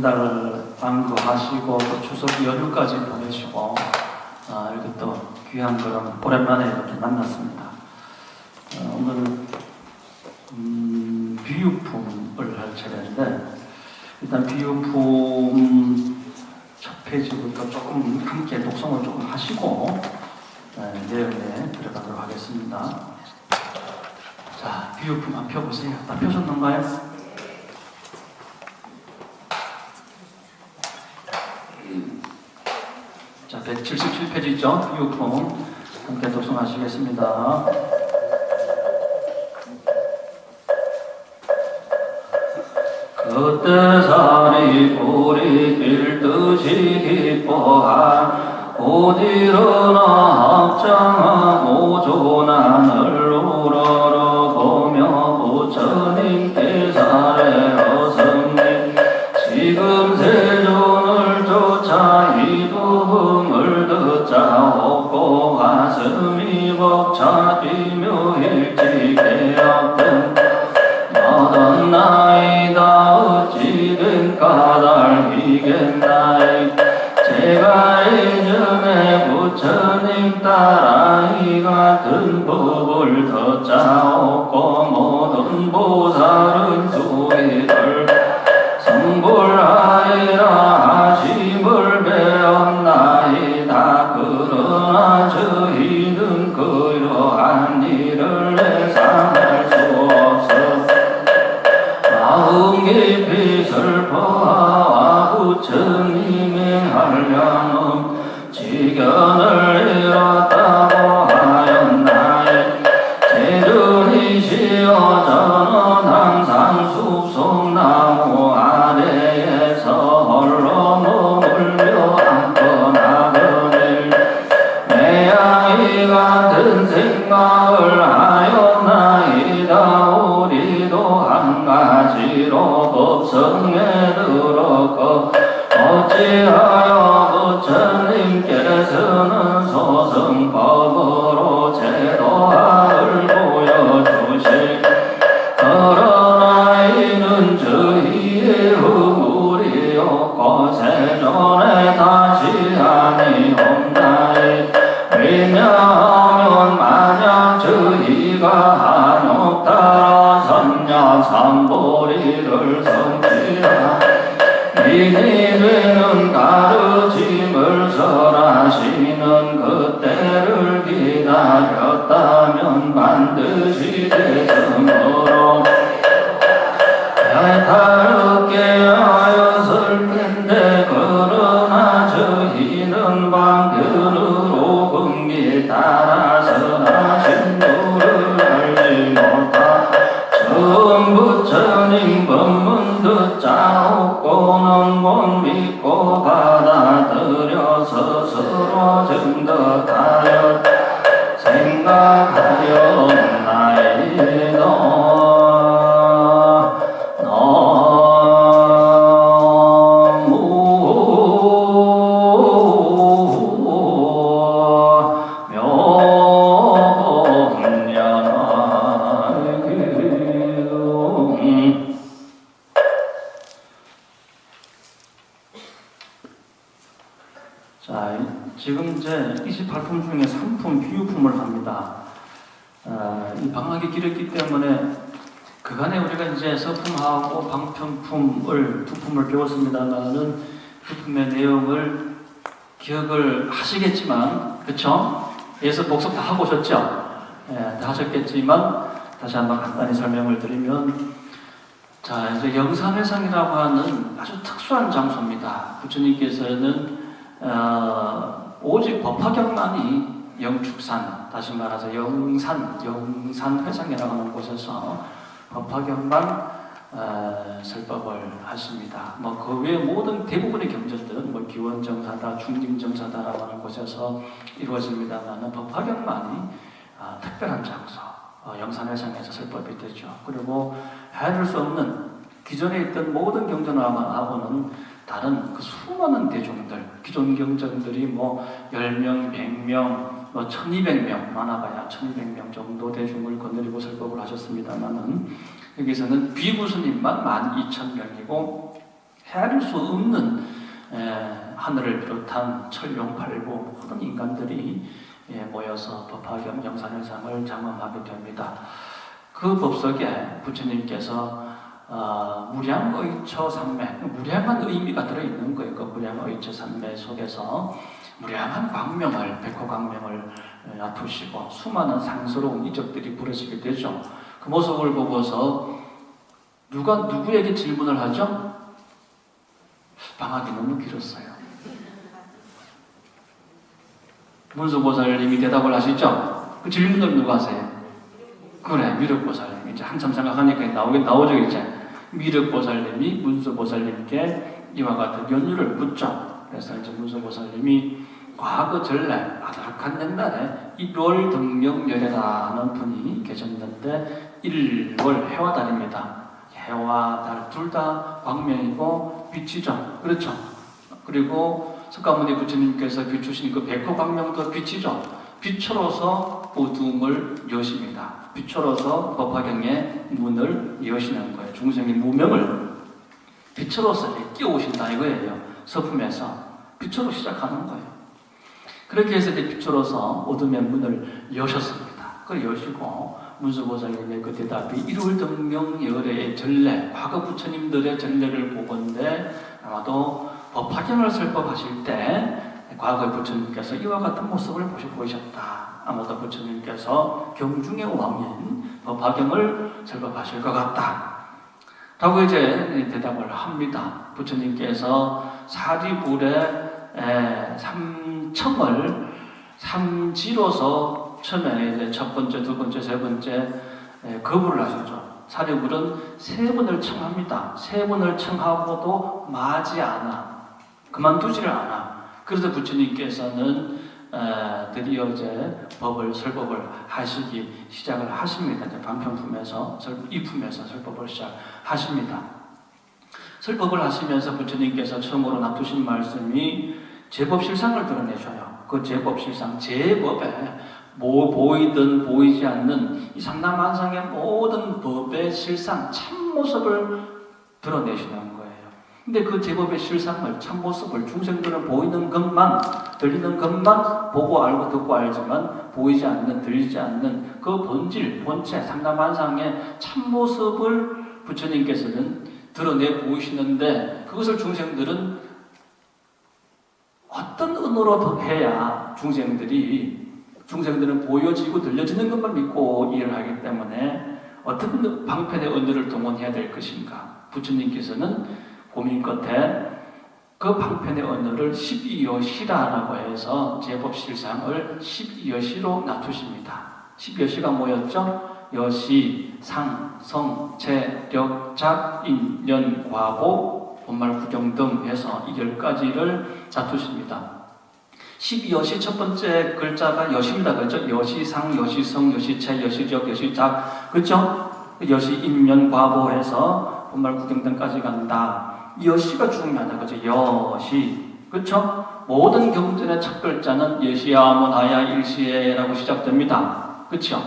달 방구하시고 또 추석 연휴까지 보내시고 이렇게 또 귀한 그런 오랜만에 이렇게 만났습니다. 오늘 비유품을 할 차례인데 일단 비유품 첫 페이지부터 조금 함께 독성을 조금 하시고 내용에 들어가도록 하겠습니다. 자, 비유품 한번 펴보세요. 다 펴셨는가요? 자, 177페이지 있죠? 비유품 함께 독송하시겠습니다. 그때 살이 뿌리 빌듯이 기뻐한 곧 일어나 합장하고 조난을 우러러 보며 부처님께 사례로 성님 지금 세존을 쫓아 이두흥을 듣자 없고 가슴이 벅차 뛰며 일찍 깨었던 너던 나이다 어찌된 까닭이겠나이 제가 예전에 부처님 따라이 같은 법을 듣자옵고 모든 보살은 수위를 성불하리라 하심을 배웠나이다. 그러나 저희는 그러한 일을 예상할 수 없어 마음 깊이 슬퍼하와 부처님이 하려는 지견을 이뤘다고 하였나이 제전이시여 저는 항상 숲속나무 아래에서 홀로 머물며 앉거나거늘 매양이 같은 생각을 하였나이다. 우리도 한 가지로 법성에 들었고 어찌하여 부처님께서는 소승법으로 제도화를 보여주시 그러나 이는 저희의 허물이었고 세존에 다시 아니옵나이 왜냐하면 만약 저희가 한욕 따라 선약 삼보리를 성취하 이니되는 가르침을 설하시는 그때를 기다렸다면 반드시 대성으로 다르게 하였을 텐데 그러나 저희는 방편으로 금기 따라서 하신 도를 알지 못하 처음 부처님 법문 듣자 없고는 못 믿고 받아들여서 스스로 증득하여 생각하였나이다. 자, 지금 이제 28품 중에 3품 비유품을 합니다. 이 방학이 길었기 때문에 그간에 우리가 이제 서품하고 방편품을 두 품을 배웠습니다만은 두 품의 내용을 기억을 하시겠지만, 그쵸? 예서 복습 다 하고 오셨죠? 다 하셨겠지만 다시 한번 간단히 설명을 드리면, 자, 이제 영산회상이라고 하는 아주 특수한 장소입니다. 부처님께서는 오직 법화경만이 영축산, 다시 말해서 영산회상이라고 하는 곳에서 법화경만 설법을 하십니다. 그 외에 모든 대부분의 경전들은 기원정사다, 중림정사다라고 하는 곳에서 이루어집니다만 법화경만이 특별한 장소, 영산회상에서 설법이 되죠. 그리고 헤아릴 수 없는 기존에 있던 모든 경전하고는 다른 그 수많은 대중들, 기존 경전들이 10명, 100명, 1200명, 많아봐야 1200명 정도 대중을 건드리고 설법을 하셨습니다만은 여기서는 비구스님만 12,000명이고 헤아릴 수 없는 하늘을 비롯한 천룡팔부 모든 인간들이 모여서 법화경 영산회상을 장엄하게 됩니다. 그 법 속에 부처님께서 무량의처 삼매, 무량한 의미가 들어있는 거예요. 그 무량의처 삼매 속에서 무량한 광명을, 백호광명을 놔두시고 수많은 상스러운 이적들이 벌어지게 되죠. 그 모습을 보고서 누가 누구에게 질문을 하죠? 방학이 너무 길었어요. 문수보살님이 대답을 하시죠? 그 질문을 누가 하세요? 그래, 미륵보살님. 이제 한참 생각하니까 나오죠, 이제. 미륵보살님이 문수보살님께 이와 같은 연유를 묻죠. 그래서 이제 문수보살님이 과거 전래, 아득한 옛날에 일월등명열애라는 분이 계셨는데, 일월 해와 달입니다. 해와 달 둘 다 광명이고 빛이죠. 그렇죠? 그리고 석가모니 부처님께서 비추신 그 백호광명도 빛이죠. 빛으로서 어둠을 여십니다. 빛으로서 법화경의 문을 여시는 거예요. 중생의 무명을 빛으로서 끼워오신다 이거예요. 서품에서 빛으로 시작하는 거예요. 그렇게 해서 이제 빛으로서 어둠의 문을 여셨습니다. 그걸 여시고 문수보살님의 그 대답이 일월등명열애의 전례, 과거 부처님들의 전례를 보건대 아마도 법화경을 설법하실 때 과거 부처님께서 이와 같은 모습을 보이셨다. 아마도 부처님께서 경중의 왕인 법화경을 설법하실 것 같다. 라고 이제 대답을 합니다. 부처님께서 사리불의 삼청을 삼지로서 처음에 이제 첫 번째, 두 번째, 세 번째 거부를 하시죠. 사리불은 세 번을 청합니다. 세 번을 청하고도 마지 않아. 그만두지를 않아. 그래서 부처님께서는 드디어 이제 설법을 하시기 시작을 하십니다. 이제 반편품에서, 이품에서 설법을 시작하십니다. 설법을 하시면서 부처님께서 처음으로 놔두신 말씀이 제법실상을 드러내셔요. 그 제법실상, 제법에 보이든 보이지 않는 이 삼라만상의 모든 법의 실상, 참모습을 드러내시는 거예요. 근데 그 제법의 실상을, 참모습을 중생들은 보이는 것만, 들리는 것만 보고 알고 듣고 알지만 보이지 않는, 들리지 않는 그 본질, 본체, 삼라만상의 참모습을 부처님께서는 드러내 보이시는데 그것을 중생들은 어떤 은으로 해야 중생들은 보여지고 들려지는 것만 믿고 이해를 하기 때문에 어떤 방편의 언어를 동원해야 될 것인가. 부처님께서는 고민 끝에 그 방편의 언어를 12여시라라고 해서 제법실상을 12여시로 낮추십니다. 12여시가 뭐였죠? 여시, 상, 성, 체, 력, 작, 인, 연, 과보, 본말, 구경 등 해서 이 10가지를 낮추십니다. 12여시 첫 번째 글자가 여시입니다. 그렇죠? 여시상, 여시성, 여시체, 여시적, 여시작. 그렇죠? 여시, 인연, 과보해서 본말, 구경 등까지 간다. 여시가 중요하다. 그렇죠? 여시. 그렇죠? 모든 경전의 첫 글자는 여시야, 모나야, 일시에라고 시작됩니다. 그렇죠?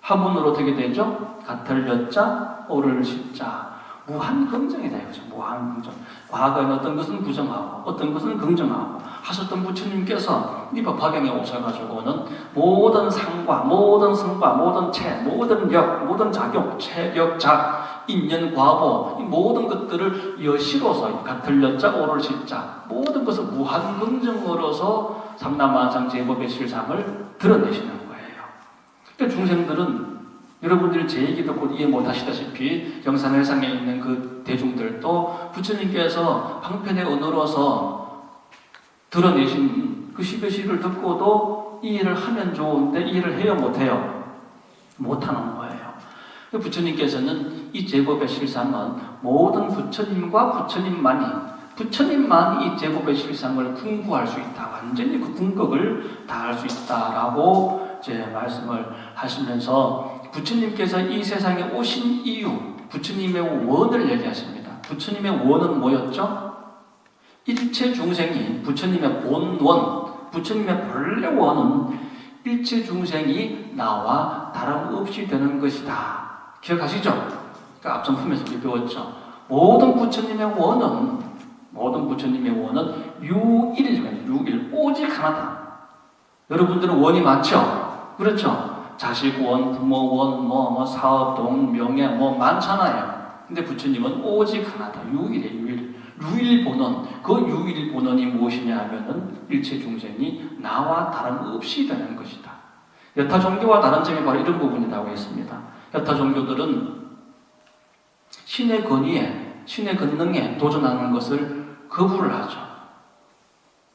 화문으로 어떻게 되죠? 같을 여자, 오를 시자. 무한긍정이다 이거죠. 무한긍정. 과거에는 어떤 것은 부정하고 어떤 것은 긍정하고 하셨던 부처님께서 이 법화경에 오셔가지고는 모든 상과 모든 성과 모든 체, 모든 력, 모든 작용, 체력, 작, 인연, 과보 이 모든 것들을 여시로서 같을 여자, 오를 시자 모든 것을 무한긍정으로서 삼라만상 제법의 실상을 드러내시는 거예요. 그러니까 중생들은 여러분들이 제 얘기 듣고 이해 못하시다시피 영산회상에 있는 그 대중들도 부처님께서 방편의 언어로서 드러내신 그 12시를 듣고도 이해를 하면 좋은데 이해를 해요 못해요? 못하는 거예요. 부처님께서는 이 제법의 실상은 모든 부처님과 부처님만이 이 제법의 실상을 궁구할 수 있다. 완전히 그 궁극을 다할 수 있다라고 이제 말씀을 하시면서 부처님께서 이 세상에 오신 이유, 부처님의 원을 얘기하십니다. 부처님의 원은 뭐였죠? 일체 중생이 부처님의 본원, 부처님의 본래 원은 일체 중생이 나와 다름없이 되는 것이다. 기억하시죠? 그러니까 앞선 품에서 우리 배웠죠. 모든 부처님의 원은 유일, 오직 하나다. 여러분들은 원이 많죠? 그렇죠? 자식원, 부모원, 사업동, 명예, 많잖아요. 근데 부처님은 오직 하나다. 유일 본원. 그 유일 본원이 무엇이냐 하면은 일체 중생이 나와 다름없이 되는 것이다. 여타 종교와 다른 점이 바로 이런 부분이라고 했습니다. 여타 종교들은 신의 권위에, 신의 권능에 도전하는 것을 거부를 하죠.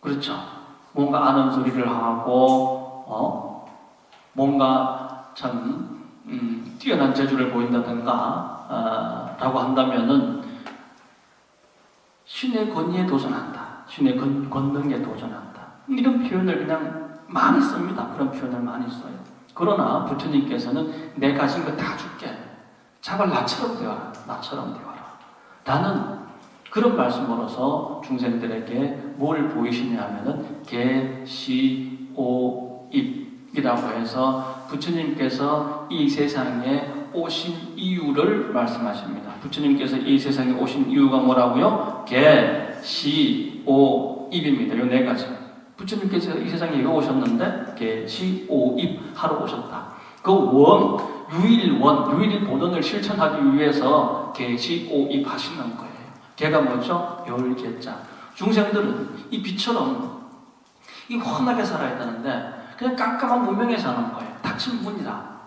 그렇죠? 뭔가 아는 소리를 하고, 뭔가 참, 뛰어난 재주를 보인다든가, 라고 한다면은, 신의 권위에 도전한다. 신의 권능에 도전한다. 이런 표현을 그냥 많이 씁니다. 그런 표현을 많이 써요. 그러나 부처님께서는 내 가진 거 다 줄게. 제발 나처럼 되어라. 나처럼 되어라. 라는 그런 말씀으로서 중생들에게 뭘 보이시냐 하면은 계시오입이라고 해서 부처님께서 이 세상에 오신 이유를 말씀하십니다. 부처님께서 이 세상에 오신 이유가 뭐라고요? 계시오입입니다. 이 네 가지. 부처님께서 이 세상에 왜 오셨는데 계시오입 하러 오셨다. 그 유일 본원을 실천하기 위해서 계시오입 하시는 거예요. 걔가 뭐죠? 열계자. 중생들은 이 빛처럼 이 환하게 살아야 되는데 그냥 깜깜한 무명에 사는 거예요. 닫힌 문이라.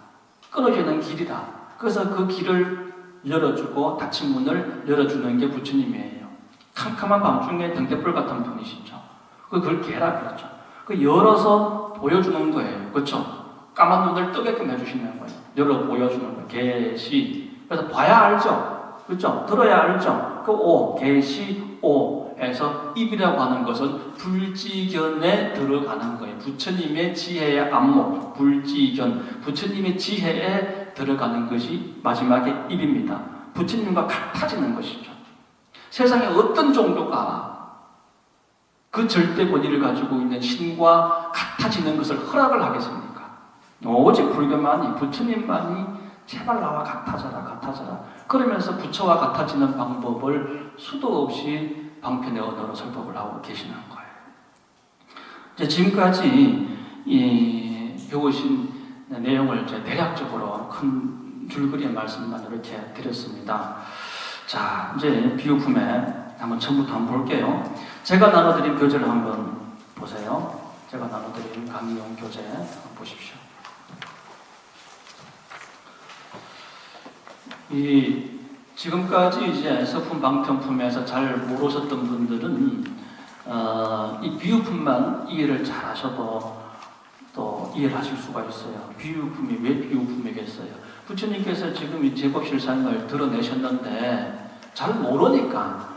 끊어지는 길이라. 그래서 그 길을 열어주고 닫힌 문을 열어주는 게 부처님이에요. 캄캄한 밤중에 등대불 같은 분이시죠. 그걸 개라 그러죠. 그 열어서 보여주는 거예요. 그렇죠? 까만 눈을 뜨게끔 해주시는 거예요. 열어 보여주는 거예요. 계시. 그래서 봐야 알죠. 그렇죠? 들어야 알죠. 그 계시오에서 입이라고 하는 것은 불지견에 들어가는 거예요. 부처님의 지혜의 안목, 불지견. 부처님의 지혜에 들어가는 것이 마지막에 입입니다. 부처님과 같아지는 것이죠. 세상에 어떤 종교가 그 절대 권위를 가지고 있는 신과 같아지는 것을 허락을 하겠습니까? 오직 불교만이, 부처님만이 제발 나와 같아져라. 그러면서 부처와 같아지는 방법을 수도 없이 방편의 언어로 설법을 하고 계시는 거예요. 이제 지금까지 배우신 내용을 이제 대략적으로 큰 줄거리의 말씀만 이렇게 드렸습니다. 자, 이제 비유품에 한번 처음부터 한번 볼게요. 제가 나눠드린 교재를 한번 보세요. 제가 나눠드린 강의용 교재 한번 보십시오. 지금까지 이제 서품 방편품에서 잘 모르셨던 분들은 이 비유품만 이해를 잘 하셔도 또 이해를 하실 수가 있어요. 비유품이 왜 비유품이겠어요? 부처님께서 지금 이 제법실상을 드러내셨는데 잘 모르니까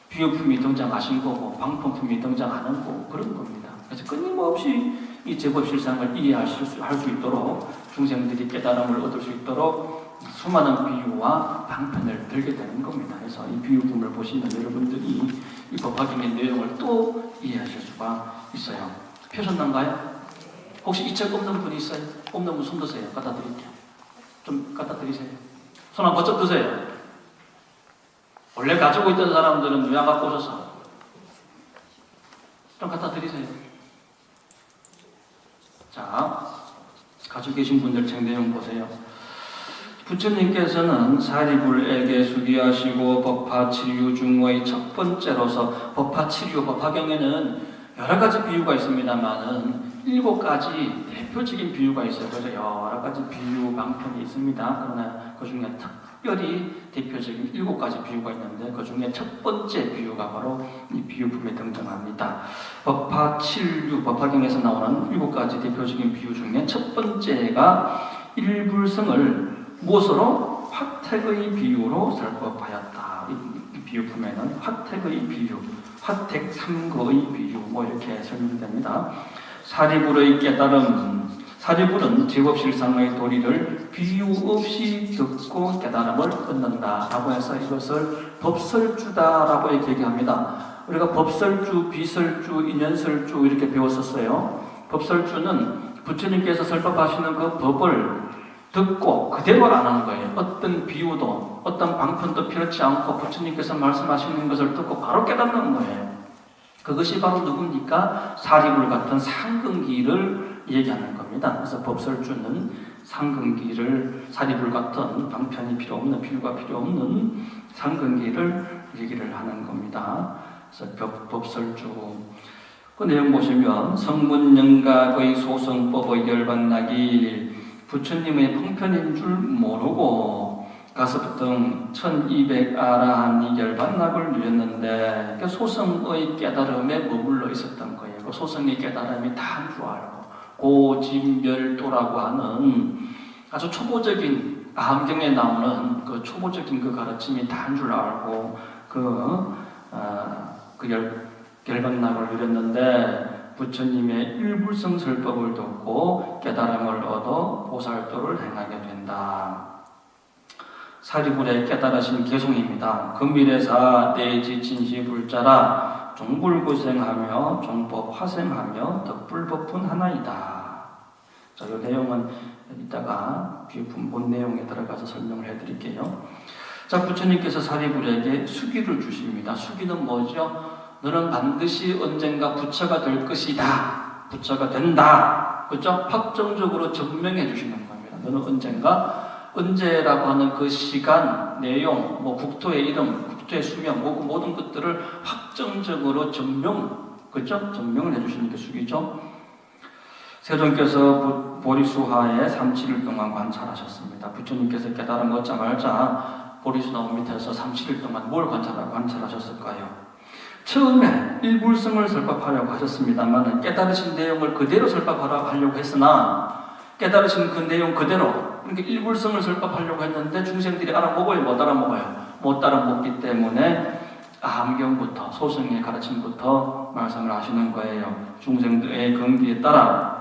비유품이 등장하신 거고 방편품이 등장하는 거고 그런 겁니다. 그래서 끊임없이 이 제법실상을 이해할 수 있도록 중생들이 깨달음을 얻을 수 있도록 수많은 비유와 방편을 들게 되는 겁니다. 그래서 이 비유품을 보시면 여러분들이 이 법화경의 내용을 또 이해하실 수가 있어요. 펴셨는가요? 혹시 이 책 없는 분이 있어요? 없는 분 손 드세요. 갖다 드릴게요. 좀 갖다 드리세요. 손 한번 번쩍 드세요. 원래 가지고 있던 사람들은 왜 안 갖고 오셔서? 좀 갖다 드리세요. 자, 가지고 계신 분들 책 내용 보세요. 부처님께서는 사리불에게 수기하시고 법화치류 중의 첫 번째로서 법화경에는 여러 가지 비유가 있습니다만은 7가지 대표적인 비유가 있어요. 그래서 여러 가지 비유 방편이 있습니다. 그러나 그 중에 특별히 대표적인 7가지 비유가 있는데 그 중에 첫 번째 비유가 바로 이 비유품에 등장합니다. 법화경에서 나오는 7가지 대표적인 비유 중에 첫 번째가 일불성을 무엇으로? 화택의 비유로 설법하였다. 이 비유품에는 화택의 비유, 화택 삼거의 비유 이렇게 설명됩니다. 사리불의 깨달음, 사리불은 제법실상의 도리를 비유 없이 듣고 깨달음을 얻는다라고 해서 이것을 법설주다라고 얘기합니다. 우리가 법설주, 비설주, 인연설주 이렇게 배웠었어요. 법설주는 부처님께서 설법하시는 그 법을 듣고 그대로 안 하는 거예요. 어떤 비유도 어떤 방편도 필요치 않고 부처님께서 말씀하시는 것을 듣고 바로 깨닫는 거예요. 그것이 바로 누굽니까? 사리불 같은 상근기를 얘기하는 겁니다. 그래서 법설주는 상근기를, 사리불 같은 방편이 필요 없는, 비유가 필요 없는 상근기를 얘기를 하는 겁니다. 그래서 법설주 그 내용 보시면 성문영각의 소성법의 열반나기, 부처님의 방편인 줄 모르고 가섭등 1200아라한이 열반락을 누렸는데 그 소성의 깨달음에 머물러 있었던 거예요. 그 소성의 깨달음이 다 한 줄 알고 고진멸도라고 하는 아주 초보적인 아함경에 나오는 그 초보적인 그 가르침이 다 한 줄 알고 열반락을 누렸는데 부처님의 일불성설법을 듣고 깨달음을 얻어 보살도를 행하게 된다. 사리불의 깨달으신 개송입니다. 금밀에사 내지 진시불자라 종불고생하며 종법 화생하며 덕불법분 하나이다. 자, 이 내용은 이따가 비유품 본 내용에 들어가서 설명을 해드릴게요. 자, 부처님께서 사리불에게 수기를 주십니다. 수기는 뭐죠? 너는 반드시 언젠가 부처가 될 것이다. 부처가 된다. 그죠? 확정적으로 증명해 주시는 겁니다. 너는 언젠가, 언제라고 하는 그 시간, 내용, 국토의 이름, 국토의 수명, 모든 것들을 확정적으로 그죠? 증명을 해 주시는 게 수기죠. 세존께서 보리수하에 37일 동안 관찰하셨습니다. 부처님께서 깨달음 얻자마자 보리수나무 밑에서 37일 동안 뭘 관찰하셨을까요? 처음에 일불성을 설법하려고 하셨습니다만 깨달으신 내용을 그대로 설법하려고 했으나 깨달으신 그 내용 그대로 그러니까 일불성을 설법하려고 했는데 중생들이 알아먹어요? 못 알아먹어요? 못 알아먹기 때문에 아함경부터 소승의 가르침부터 말씀을 하시는 거예요. 중생들의 경기에 따라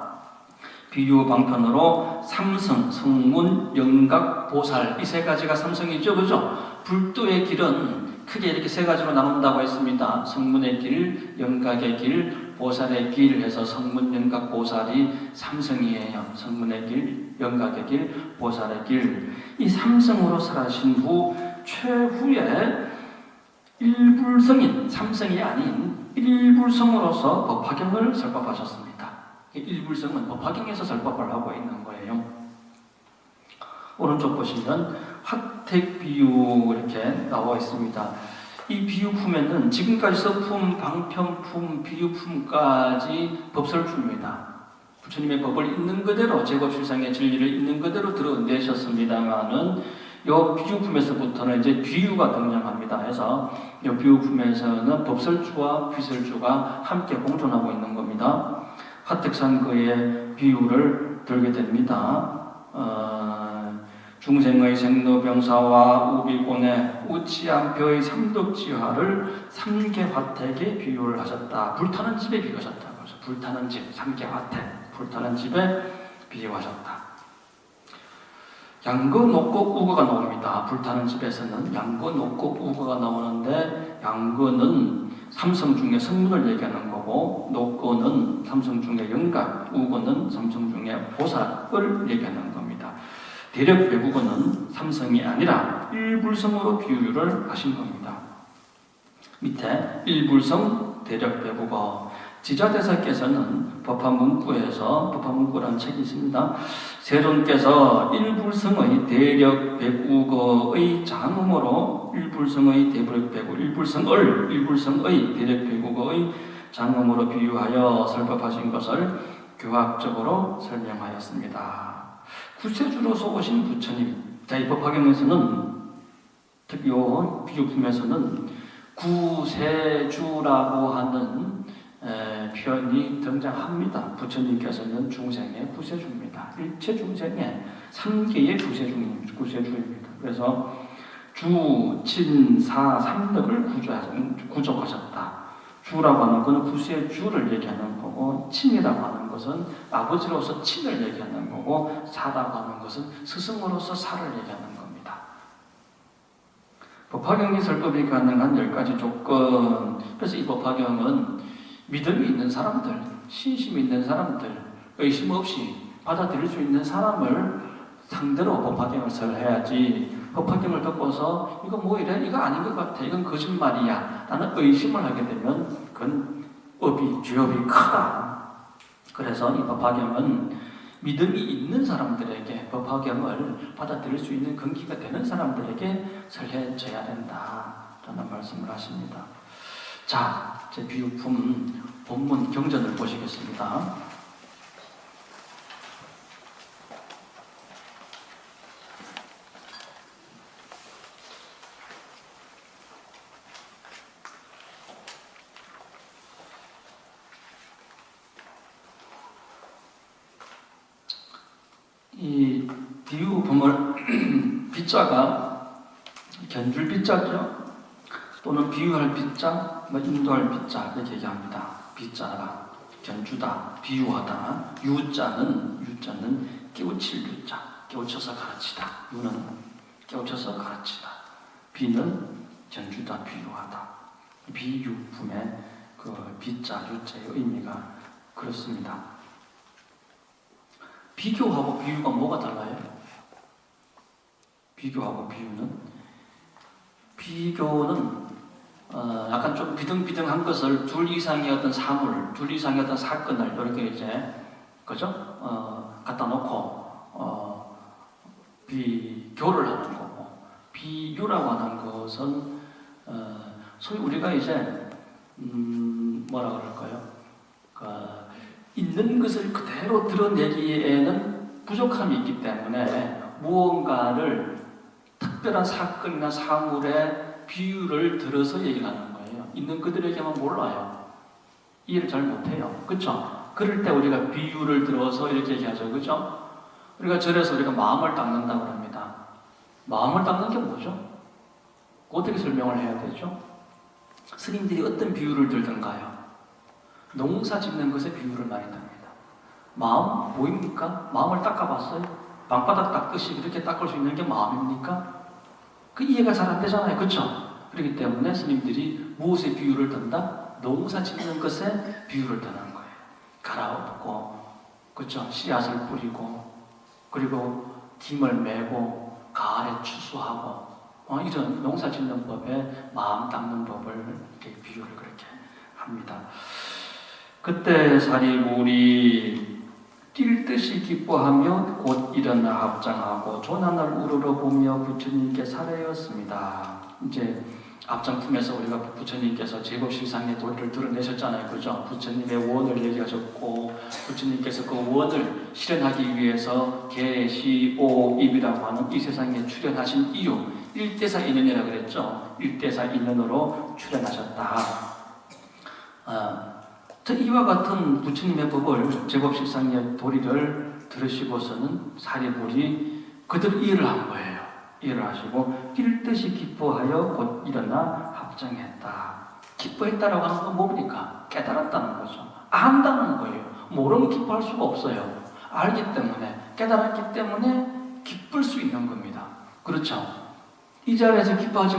비유 방편으로 삼성, 성문, 영각, 보살 이 세 가지가 삼성이죠. 그죠? 불도의 길은 크게 이렇게 세 가지로 나눈다고 했습니다. 성문의 길, 영각의 길, 보살의 길 해서 성문, 영각, 보살이 삼성이에요. 성문의 길, 영각의 길, 보살의 길. 이 삼성으로 살아신 후 최후에 일불성인, 삼성이 아닌 일불성으로서 법화경을 설법하셨습니다. 일불성은 법화경에서 설법을 하고 있는 거예요. 오른쪽 보시면 화택 비유 이렇게 나와 있습니다. 이 비유품에는 지금까지 서품, 방편품, 비유품까지 법설주입니다. 부처님의 법을 있는 그대로 제곱실상의 진리를 있는 그대로 드러내셨습니다만은 이 비유품에서부터는 이제 비유가 등장합니다. 그래서 이 비유품에서는 법설주와 비설주가 함께 공존하고 있는 겁니다. 화택산거의 비유를 들게 됩니다. 중생의 생로병사와 우비곤의 우치암표의 삼독지화를 삼계화택에 비유를 하셨다. 불타는 집에 비유하셨다. 그래서 불타는 집, 삼계화택, 불타는 집에 비유하셨다. 양거, 녹곡, 우거가 나옵니다. 불타는 집에서는 양거, 녹곡, 우거가 나오는데 양거는 삼성 중에 성문을 얘기하는 거고 녹거는 삼성 중에 영각, 우거는 삼성 중에 보살을 얘기하는 겁니다. 대력 배국어는 삼성이 아니라 일불성으로 비유를 하신 겁니다. 밑에 일불성 대력 배국어 지자대사께서는 법화문구에서 법화문구라는 책이 있습니다. 세존께서 일불성의 대력 배국어의 장음으로 일불성의 대력 배국 일불성의 대력 배국어의 장음으로 비유하여 설법하신 것을 교학적으로 설명하였습니다. 구세주로서 오신 부처님. 자, 이 법화경에서는 특히 이 비유품에서는 구세주라고 하는 표현이 등장합니다. 부처님께서는 중생의 구세주입니다. 일체 중생의 3개의 구세주입니다. 그래서 주, 진, 사, 삼덕을 구족하셨다. 주라고 하는 것은 구세주를 얘기하는 거고 친이라고 하는 것은 아버지로서 친을 얘기하는 거고 사라고 하는 것은 스승으로서 사를 얘기하는 겁니다. 법화경이 설법이 가능한 10가지 조건. 그래서 이 법화경은 믿음이 있는 사람들, 신심이 있는 사람들, 의심 없이 받아들일 수 있는 사람을 상대로 법화경을 설해야지 법화경을 듣고서 이거 뭐 이래? 이거 아닌 것 같아. 이건 거짓말이야. 라는 의심을 하게 되면 그건 죄업이 크다. 그래서 이 법화경은 믿음이 있는 사람들에게 법화경을 받아들일 수 있는 근기가 되는 사람들에게 설해져야 된다. 라는 말씀을 하십니다. 자, 제 비유품 본문 경전을 보시겠습니다. 이 비유품을 빗자가 견줄 빗자죠. 또는 비유할 빗자, 인도할 빗자 이렇게 얘기합니다. 빗자가 견주다, 비유하다. 유자는 깨우칠 유자, 깨우쳐서 가르치다. 유는 깨우쳐서 가르치다. 비는 견주다, 비유하다. 비유품의 그 빗자, 유자의 의미가 그렇습니다. 비교하고 비유가 뭐가 달라요? 비교하고 비교는 약간 좀 비등비등한 것을 둘 이상의 어떤 사물, 둘 이상의 어떤 사건을 이렇게 이제 갖다 놓고 비교를 하는 거고, 비유라고 하는 것은 소위 우리가 이제 뭐라 그럴까요? 있는 것을 그대로 드러내기에는 부족함이 있기 때문에 무언가를 특별한 사건이나 사물의 비유를 들어서 얘기를 하는 거예요. 있는 그들에게만 몰라요. 이해를 잘 못해요. 그렇죠? 그럴 때 우리가 비유를 들어서 이렇게 얘기하죠. 그렇죠? 우리가 절에서 우리가 마음을 닦는다고 합니다. 마음을 닦는 게 뭐죠? 어떻게 설명을 해야 되죠? 스님들이 어떤 비유를 들던가요? 농사 짓는 것에 비유를 많이 듭니다. 마음 보입니까? 마음을 닦아봤어요? 방바닥 닦듯이 그렇게 닦을 수 있는 게 마음입니까? 그 이해가 잘 안 되잖아요. 그렇죠? 그렇기 때문에 스님들이 무엇에 비유를 든다? 농사 짓는 것에 비유를 드는 거예요. 갈아엎고, 그렇죠? 씨앗을 뿌리고, 그리고 김을 메고, 가을에 추수하고, 이런 농사 짓는 법에 마음 닦는 법을 이렇게 비유를 그렇게 합니다. 그때 사리불이 뛸 듯이 기뻐하며 곧 일어나 합장하고 조난을 우러러 보며 부처님께 살해였습니다. 이제 앞장품에서 우리가 부처님께서 제법실상의 도리를 드러내셨잖아요. 그죠? 부처님의 원을 얘기하셨고, 부처님께서 그 원을 실현하기 위해서 계시오입이라고 하는 이 세상에 출현하신 이유, 일대사 인연이라고 그랬죠. 일대사 인연으로 출현하셨다. 이와 같은 부처님의 법을, 제법실상의 도리를 들으시고서는 사리불이 그대로 이해를 한 거예요. 이해를 하시고 뛸 듯이 기뻐하여 곧 일어나 합장했다. 기뻐했다라고 하는 건 뭡니까? 깨달았다는 거죠. 안다는 거예요. 모르면 기뻐할 수가 없어요. 알기 때문에, 깨달았기 때문에 기쁠 수 있는 겁니다. 그렇죠? 이 자리에서 기뻐하지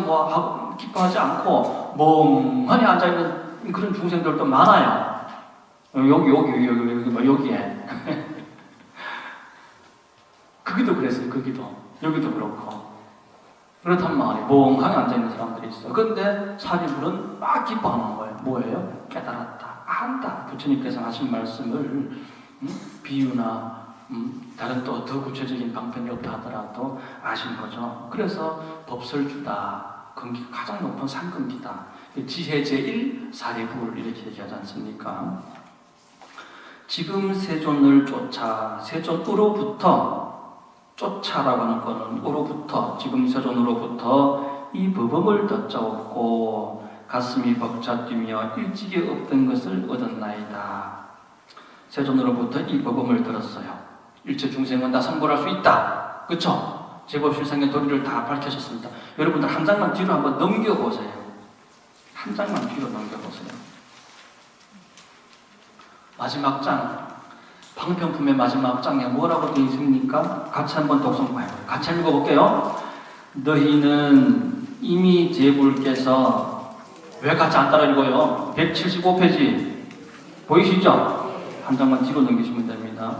않고 멍하니 앉아있는 그런 중생들도 많아요. 여기에. 거기도 그랬어요, 여기도 그렇고. 그렇단 말이에요. 멍하게 앉아있는 사람들이 있어요. 그런데 사리불은 막 기뻐하는 거예요. 뭐예요? 깨달았다, 안다. 부처님께서 하신 말씀을 비유나 다른 또 더 구체적인 방편이 없다 하더라도 아신 거죠. 그래서 법설주다. 가장 높은 상근기다. 지혜 제1 사리불 이렇게 얘기하지 않습니까? 지금 세존을 세존으로부터 쫓아라고 하는 거는 으로부터, 지금 세존으로부터 이 법음을 듣자없고 가슴이 벅차 뛰며 일찍이 없던 것을 얻었나이다. 세존으로부터 이 법음을 들었어요. 일체 중생은 다 성불할 수 있다. 그렇죠? 제법실상의 도리를 다 밝혀졌습니다. 여러분들 한 장만 뒤로 한번 넘겨보세요. 한 장만 뒤로 넘겨보세요. 마지막 장, 방편품의 마지막 장에 뭐라고 되어 있습니까? 같이 한번 독성해봐요. 같이 읽어볼게요. 너희는 이미 제불께서, 왜 같이 안 따라 읽어요? 175페이지 보이시죠? 한 장만 뒤로 넘기시면 됩니다.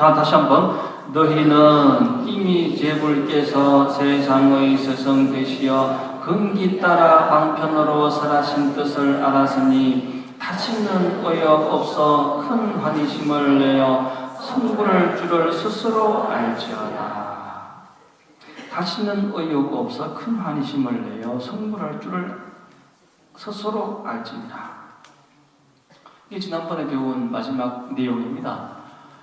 다시 한번. 너희는 이미 제불께서 세상의 스승 되시어 근기 따라 방편으로 설하신 뜻을 알았으니 다시는 의욕 없어 큰 환희심을 내어 성불할 줄을 스스로 알지어다. 다시는 의욕 없어 큰 환희심을 내어 성불할 줄을 스스로 알지니라. 이게 지난번에 배운 마지막 내용입니다.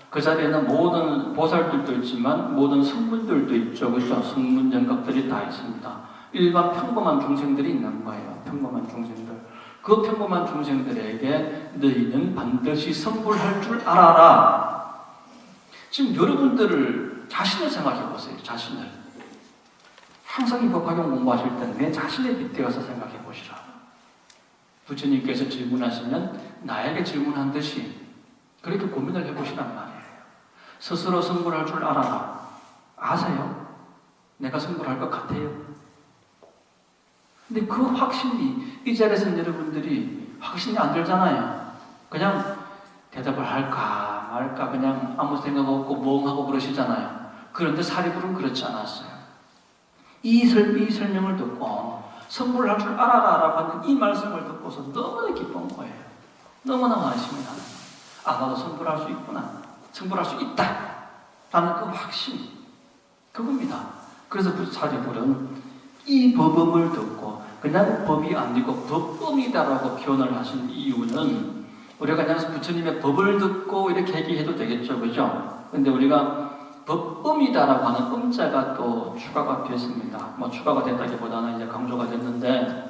그 자리에는 모든 보살들도 있지만 모든 성분들도 있죠. 그렇죠? 성분 정각들이 다 있습니다. 일반 평범한 중생들이 있는 거예요. 평범한 중생들. 그 평범한 중생들에게 너희는 반드시 성불할 줄 알아라. 지금 여러분들을 자신을 생각해 보세요. 자신을. 항상 이 법화경 공부하실 때는 내 자신에 빗대어서 생각해 보시라. 부처님께서 질문하시면 나에게 질문한 듯이 그렇게 고민을 해보시란 말이에요. 스스로 성불할 줄 알아라. 아세요? 내가 성불할 것 같아요? 근데 그 확신이 이 자리에서는 여러분들이 확신이 안 들잖아요. 그냥 대답을 할까 말까 그냥 아무 생각 없고 멍하고 그러시잖아요. 그런데 사리불은 그렇지 않았어요. 이 설명을 듣고 성불할 줄 알아라 라고 하는 이 말씀을 듣고서 너무나 기쁜 거예요. 너무나 안심이 나는 거예요. 아, 나도 성불할 수 있구나. 성불할 수 있다. 라는 그 확신. 그겁니다. 그래서 사리불은 이 법음을 듣고 그냥 법이 아니고 법음이다라고 표현을 하신 이유는 우리가 그냥 부처님의 법을 듣고 이렇게 얘기해도 되겠죠. 그죠? 근데 우리가 법음이다라고 하는 음자가 또 추가가 됐습니다. 뭐 추가가 됐다기보다는 이제 강조가 됐는데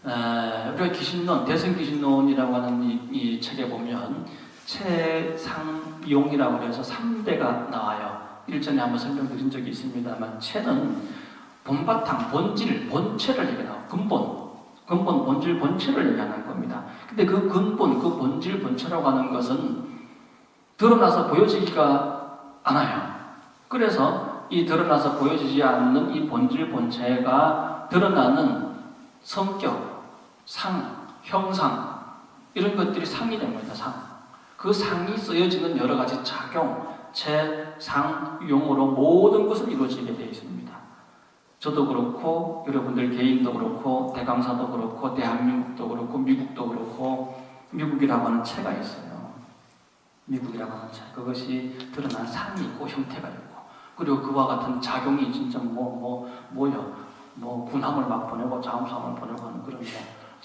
우리가 기신론, 대승기신론이라고 하는 이 책에 보면 채상용이라고 해서 3대가 나와요. 일전에 한번 설명드린 적이 있습니다만 채는 본바탕, 본질, 본체를 얘기하고 근본, 본질, 본체를 얘기하는 겁니다. 근데 그 근본, 그 본질, 본체라고 하는 것은 드러나서 보여지기가 않아요. 그래서 이 드러나서 보여지지 않는 이 본질, 본체가 드러나는 성격, 상, 형상 이런 것들이 상이 됩니다. 상. 그 상이 쓰여지는 여러 가지 작용, 체, 상, 용으로 모든 것은 이루어지게 되어 있습니다. 저도 그렇고 여러분들 개인도 그렇고 대강사도 그렇고 대한민국도 그렇고 미국도 그렇고 미국이라고 하는 체가 있어요. 미국이라고 하는 체. 그것이 드러난 상이 있고 형태가 있고 그리고 그와 같은 작용이 진짜 뭐요? 군함을 막 보내고 잠수함을 보내고 하는 그런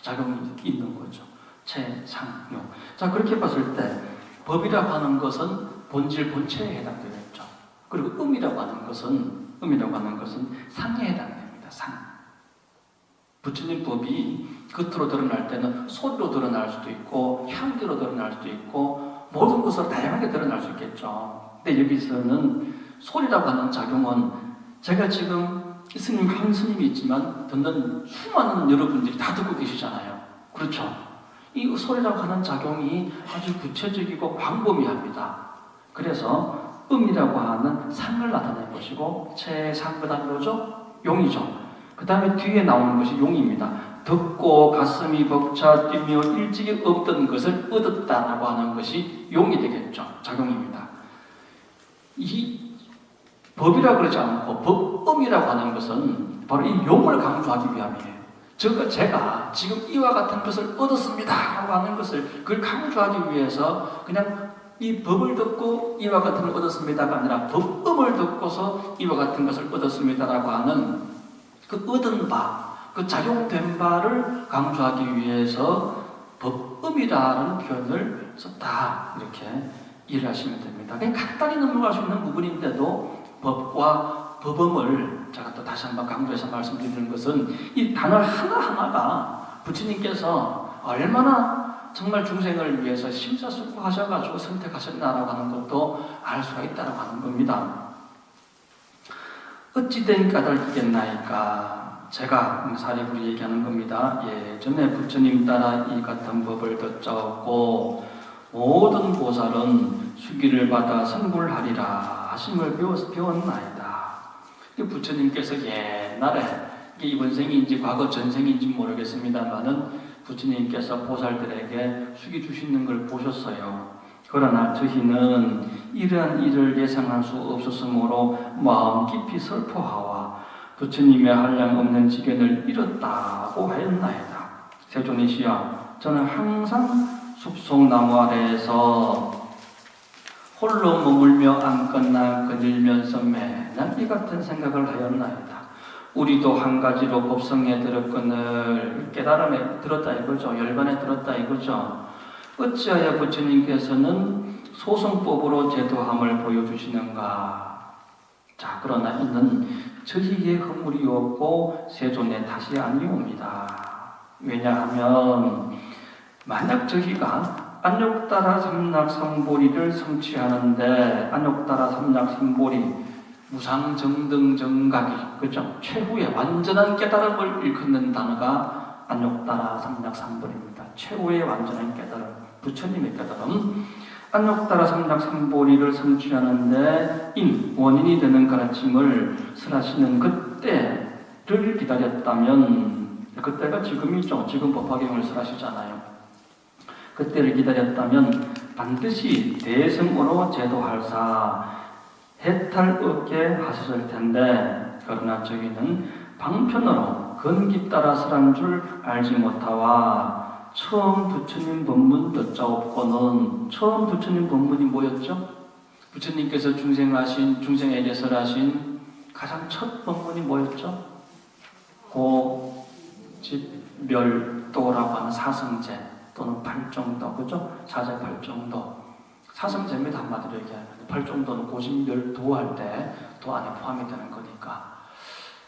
작용이 있는 거죠. 체, 상, 용. 자, 그렇게 봤을 때 법이라고 하는 것은 본질, 본체에 해당되겠죠. 그리고 음이라고 하는 것은 상에 해당됩니다. 상. 부처님 법이 겉으로 드러날 때는 소리로 드러날 수도 있고 향기로 드러날 수도 있고 모든 것으로 다양하게 드러날 수 있겠죠. 근데 여기서는 소리라고 하는 작용은 제가 지금 스님 한 스님이 있지만 듣는 수많은 여러분들이 다 듣고 계시잖아요. 그렇죠? 이 소리라고 하는 작용이 아주 구체적이고 광범위합니다. 그래서 음이라고 하는 상을 나타낸 것이고 채상 그 다음에 뭐죠? 용이죠. 그 다음에 뒤에 나오는 것이 용입니다. 듣고 가슴이 벅차 뛰며 일찍이 없던 것을 얻었다라고 하는 것이 용이 되겠죠. 작용입니다. 이 법이라고 그러지 않고 법음이라고 하는 것은 바로 이 용을 강조하기 위함이에요. 즉 제가 지금 이와 같은 것을 얻었습니다 라고 하는 것을 그걸 강조하기 위해서 그냥 이 법을 듣고 이와 같은 걸 얻었습니다가 아니라 법음을 듣고서 이와 같은 것을 얻었습니다라고 하는 그 얻은 바, 그 작용된 바를 강조하기 위해서 법음이라는 표현을 썼다. 이렇게 이해를 하시면 됩니다. 그냥 간단히 넘어갈 수 있는 부분인데도 법과 법음을 제가 또 다시 한번 강조해서 말씀드리는 것은 이 단어 하나하나가 부처님께서 얼마나 정말 중생을 위해서 심사숙고하셔가지고 선택하셨나라고 하는 것도 알 수가 있다고 하는 겁니다. 어찌된 까닭이겠나이까 제가 사리불이 얘기하는 겁니다. 예전에 부처님 따라 이 같은 법을 듣자고 모든 보살은 수기를 받아 성불하리라 하심을 배웠나이다. 부처님께서 옛날에 이번 생인지 과거 전생인지 모르겠습니다만은 부처님께서 보살들에게 수기 주시는 걸 보셨어요. 그러나 저희는 이러한 일을 예상할 수 없었으므로 마음 깊이 슬퍼하와 부처님의 한량 없는 지견을 잃었다고 하였나이다. 세존이시여, 저는 항상 숲속나무 아래에서 홀로 머물며 앉거나 거닐면서 매날 이 같은 생각을 하였나이다. 우리도 한 가지로 법성에 들었거늘 깨달음에 들었다 이거죠. 열반에 들었다 이거죠. 어찌하여 부처님께서는 소승법으로 제도함을 보여주시는가? 자, 그러나 이는 저희의 허물이었고 세존의 탓이 아니옵니다. 왜냐하면 만약 저희가 안욕따라 삼락삼보리를 성취하는데, 안욕따라 삼락삼보리 무상정등정각이, 그죠? 최후의 완전한 깨달음을 일컫는 단어가 안욕따라 삼락삼보리입니다. 최후의 완전한 깨달음, 부처님의 깨달음. 안욕따라 삼락삼보리를 성취하는데 원인이 되는 가르침을 설하시는 그때를 기다렸다면, 그때가 지금이죠. 지금 법화경을 설하시잖아요. 그때를 기다렸다면 반드시 대승으로 제도할사 해탈 없게 하셨을 텐데, 그러나 저희는 방편으로 건기 따라 설한 줄 알지 못하와 처음 부처님 법문 듣자옵고는, 처음 부처님 법문이 뭐였죠? 부처님께서 중생에게 설하신 가장 첫 법문이 뭐였죠? 고집멸도라고 하는 사성제 또는 팔정도, 그죠? 사제 팔정도. 사성제입니다. 한마디로 얘기하면. 팔정도는 고집멸도 할 때 도 안에 포함이 되는 거니까.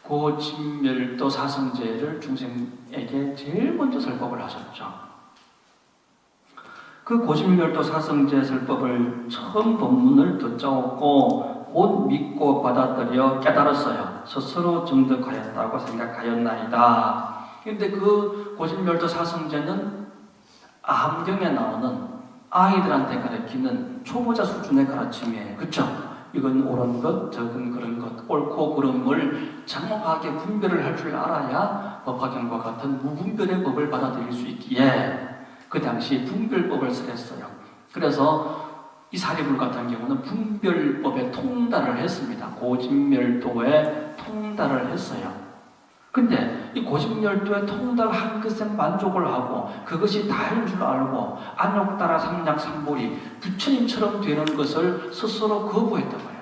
고집멸도 사성제를 중생에게 제일 먼저 설법을 하셨죠. 그 고집멸도 사성제 설법을 처음 법문을 듣자옵고 곧 믿고 받아들여 깨달았어요. 스스로 정득하였다고 생각하였나이다. 그런데 그 고집멸도 사성제는 암경에 나오는 아이들한테 가르치는 초보자 수준의 가르침이에요. 그렇죠? 이건 옳은 것, 저건 그런 것, 옳고 그름을 정확하게 분별을 할 줄 알아야 법화경과 같은 무분별의 법을 받아들일 수 있기에 그 당시 분별법을 설했어요. 그래서 이 사리불 같은 경우는 분별법에 통달을 했습니다. 고집멸도에 통달을 했어요. 근데 이 고집멸도에 통달한 것에 만족을 하고 그것이 다인 줄 알고 안욕따라 삼락삼보리 부처님처럼 되는 것을 스스로 거부했던 거예요.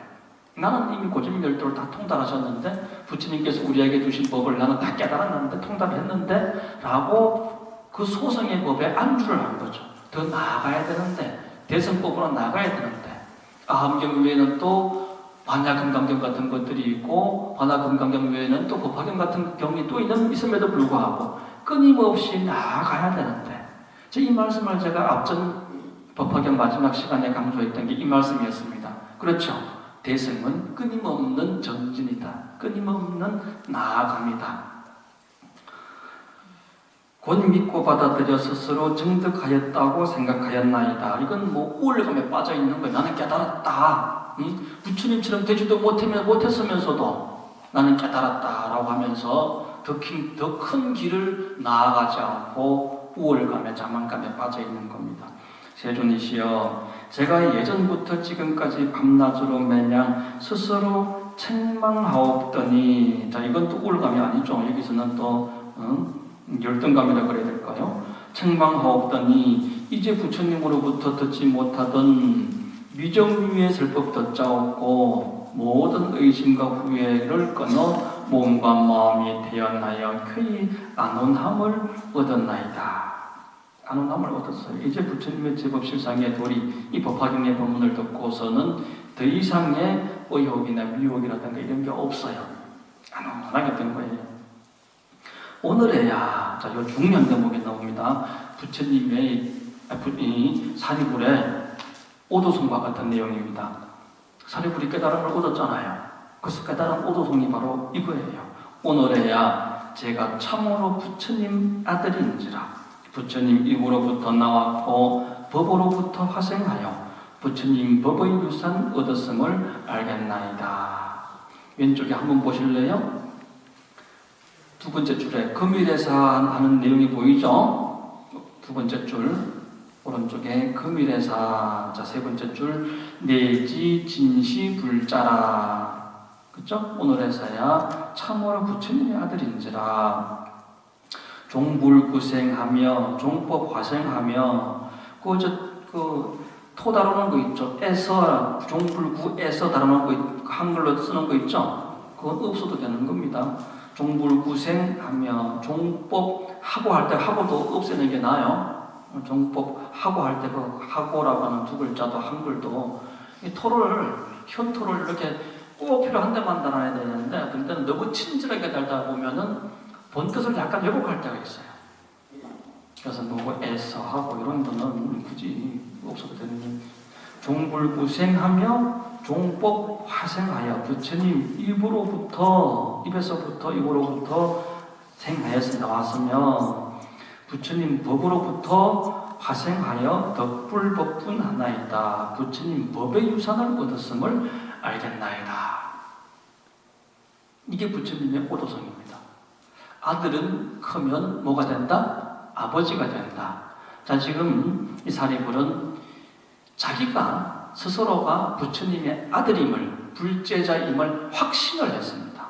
나는 이미 고집멸도를 다 통달하셨는데, 부처님께서 우리에게 주신 법을 나는 다 깨달았는데, 통달했는데 라고 그 소성의 법에 안주를 한 거죠. 더 나아가야 되는데, 대승법으로 나가야 되는데, 아함경 외에는 또 반야금강경 같은 것들이 있고, 반야금강경 외에는 또 법화경 같은 경이 또 있음에도 불구하고 끊임없이 나아가야 되는데, 이 말씀을 제가 앞전 법화경 마지막 시간에 강조했던 게 이 말씀이었습니다. 그렇죠? 대승은 끊임없는 전진이다. 끊임없는 나아갑니다. 곧 믿고 받아들여 스스로 정득하였다고 생각하였나이다. 이건 뭐 우월감에 빠져 있는 거예요. 나는 깨달았다. 부처님처럼 되지도 못했으면서도 나는 깨달았다라고 하면서 더 큰 길을 나아가지 않고 우월감에 자만감에 빠져 있는 겁니다. 세존이시여, 제가 예전부터 지금까지 밤낮으로 매냥 스스로 책망하옵더니, 자, 이건 또 우월감이 아니죠. 여기서는 또 열등감이라 그래야 될까요? 책망하옵더니 이제 부처님으로부터 듣지 못하던 미정유의 설법 듣자옵고 모든 의심과 후회를 끊어 몸과 마음이 태어나여 쾌히 안온함을 얻었나이다. 안온함을 얻었어요. 이제 부처님의 제법실상의 도리, 이 법화경의 법문을 듣고서는 더 이상의 의혹이나 미혹이라든가 이런 게 없어요. 안온하게 된 거예요. 오늘에야, 자, 이 중요한 대목이 나옵니다. 부처님의 사리불의 오도송과 같은 내용입니다. 사리불이 깨달음을 얻었잖아요. 그래서 깨달은 오도송이 바로 이거예요. 오늘에야 제가 참으로 부처님 아들인지라, 부처님 입으로부터 나왔고 법으로부터 화생하여 부처님 법의 유산 얻었음을 알겠나이다. 왼쪽에 한번 보실래요? 두 번째 줄에 금일에사 하는 내용이 보이죠? 두 번째 줄. 오른쪽에 금일에사. 자, 세 번째 줄 내지 진시 불자라. 그죠? 오늘에서야 참으로 부처님의 아들인지라. 종불구생하며 종법 화생하며 토 다루는 거 있죠. 에서 종불구에서 다루는 거 한글로 쓰는 거 있죠. 그건 없어도 되는 겁니다. 종불구생하며 종법 하고 할 때 하고도 없애는 게 나아요. 종법 하고 할 때 그 하고라고 하는 두 글자도 한글도 이 토를 현토를 이렇게 꼭 필요한 데만 달아야 되는데 어떤 때는 너무 친절하게 달다 보면은 본 뜻을 약간 왜곡할 때가 있어요. 그래서 뭐에서 하고 이런 거는 굳이 없어도 되는. 종불구생하며 종법 화생하여 부처님 입으로부터 생하여서 나왔으며 부처님 법으로부터 화생하여 덕불법분 하나이다. 부처님 법의 유산을 얻었음을 알겠나이다. 이게 부처님의 오도성입니다. 아들은 크면 뭐가 된다? 아버지가 된다. 자, 지금 이 사리불은 자기가 스스로가 부처님의 아들임을, 불제자임을 확신을 했습니다.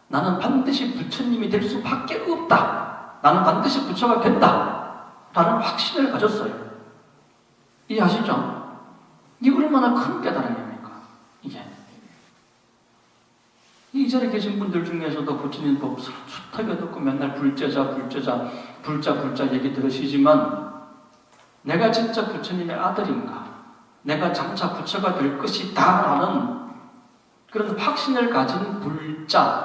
나는 반드시 부처님이 될 수밖에 없다. 나는 반드시 부처가 된다. 라는 확신을 가졌어요. 이해하시죠? 이게 얼마나 큰 깨달음입니까? 이게. 이 자리에 계신 분들 중에서도 부처님 법 숱하게 듣고 맨날 불자 얘기 들으시지만 내가 진짜 부처님의 아들인가? 내가 장차 부처가 될 것이다 라는 그런 확신을 가진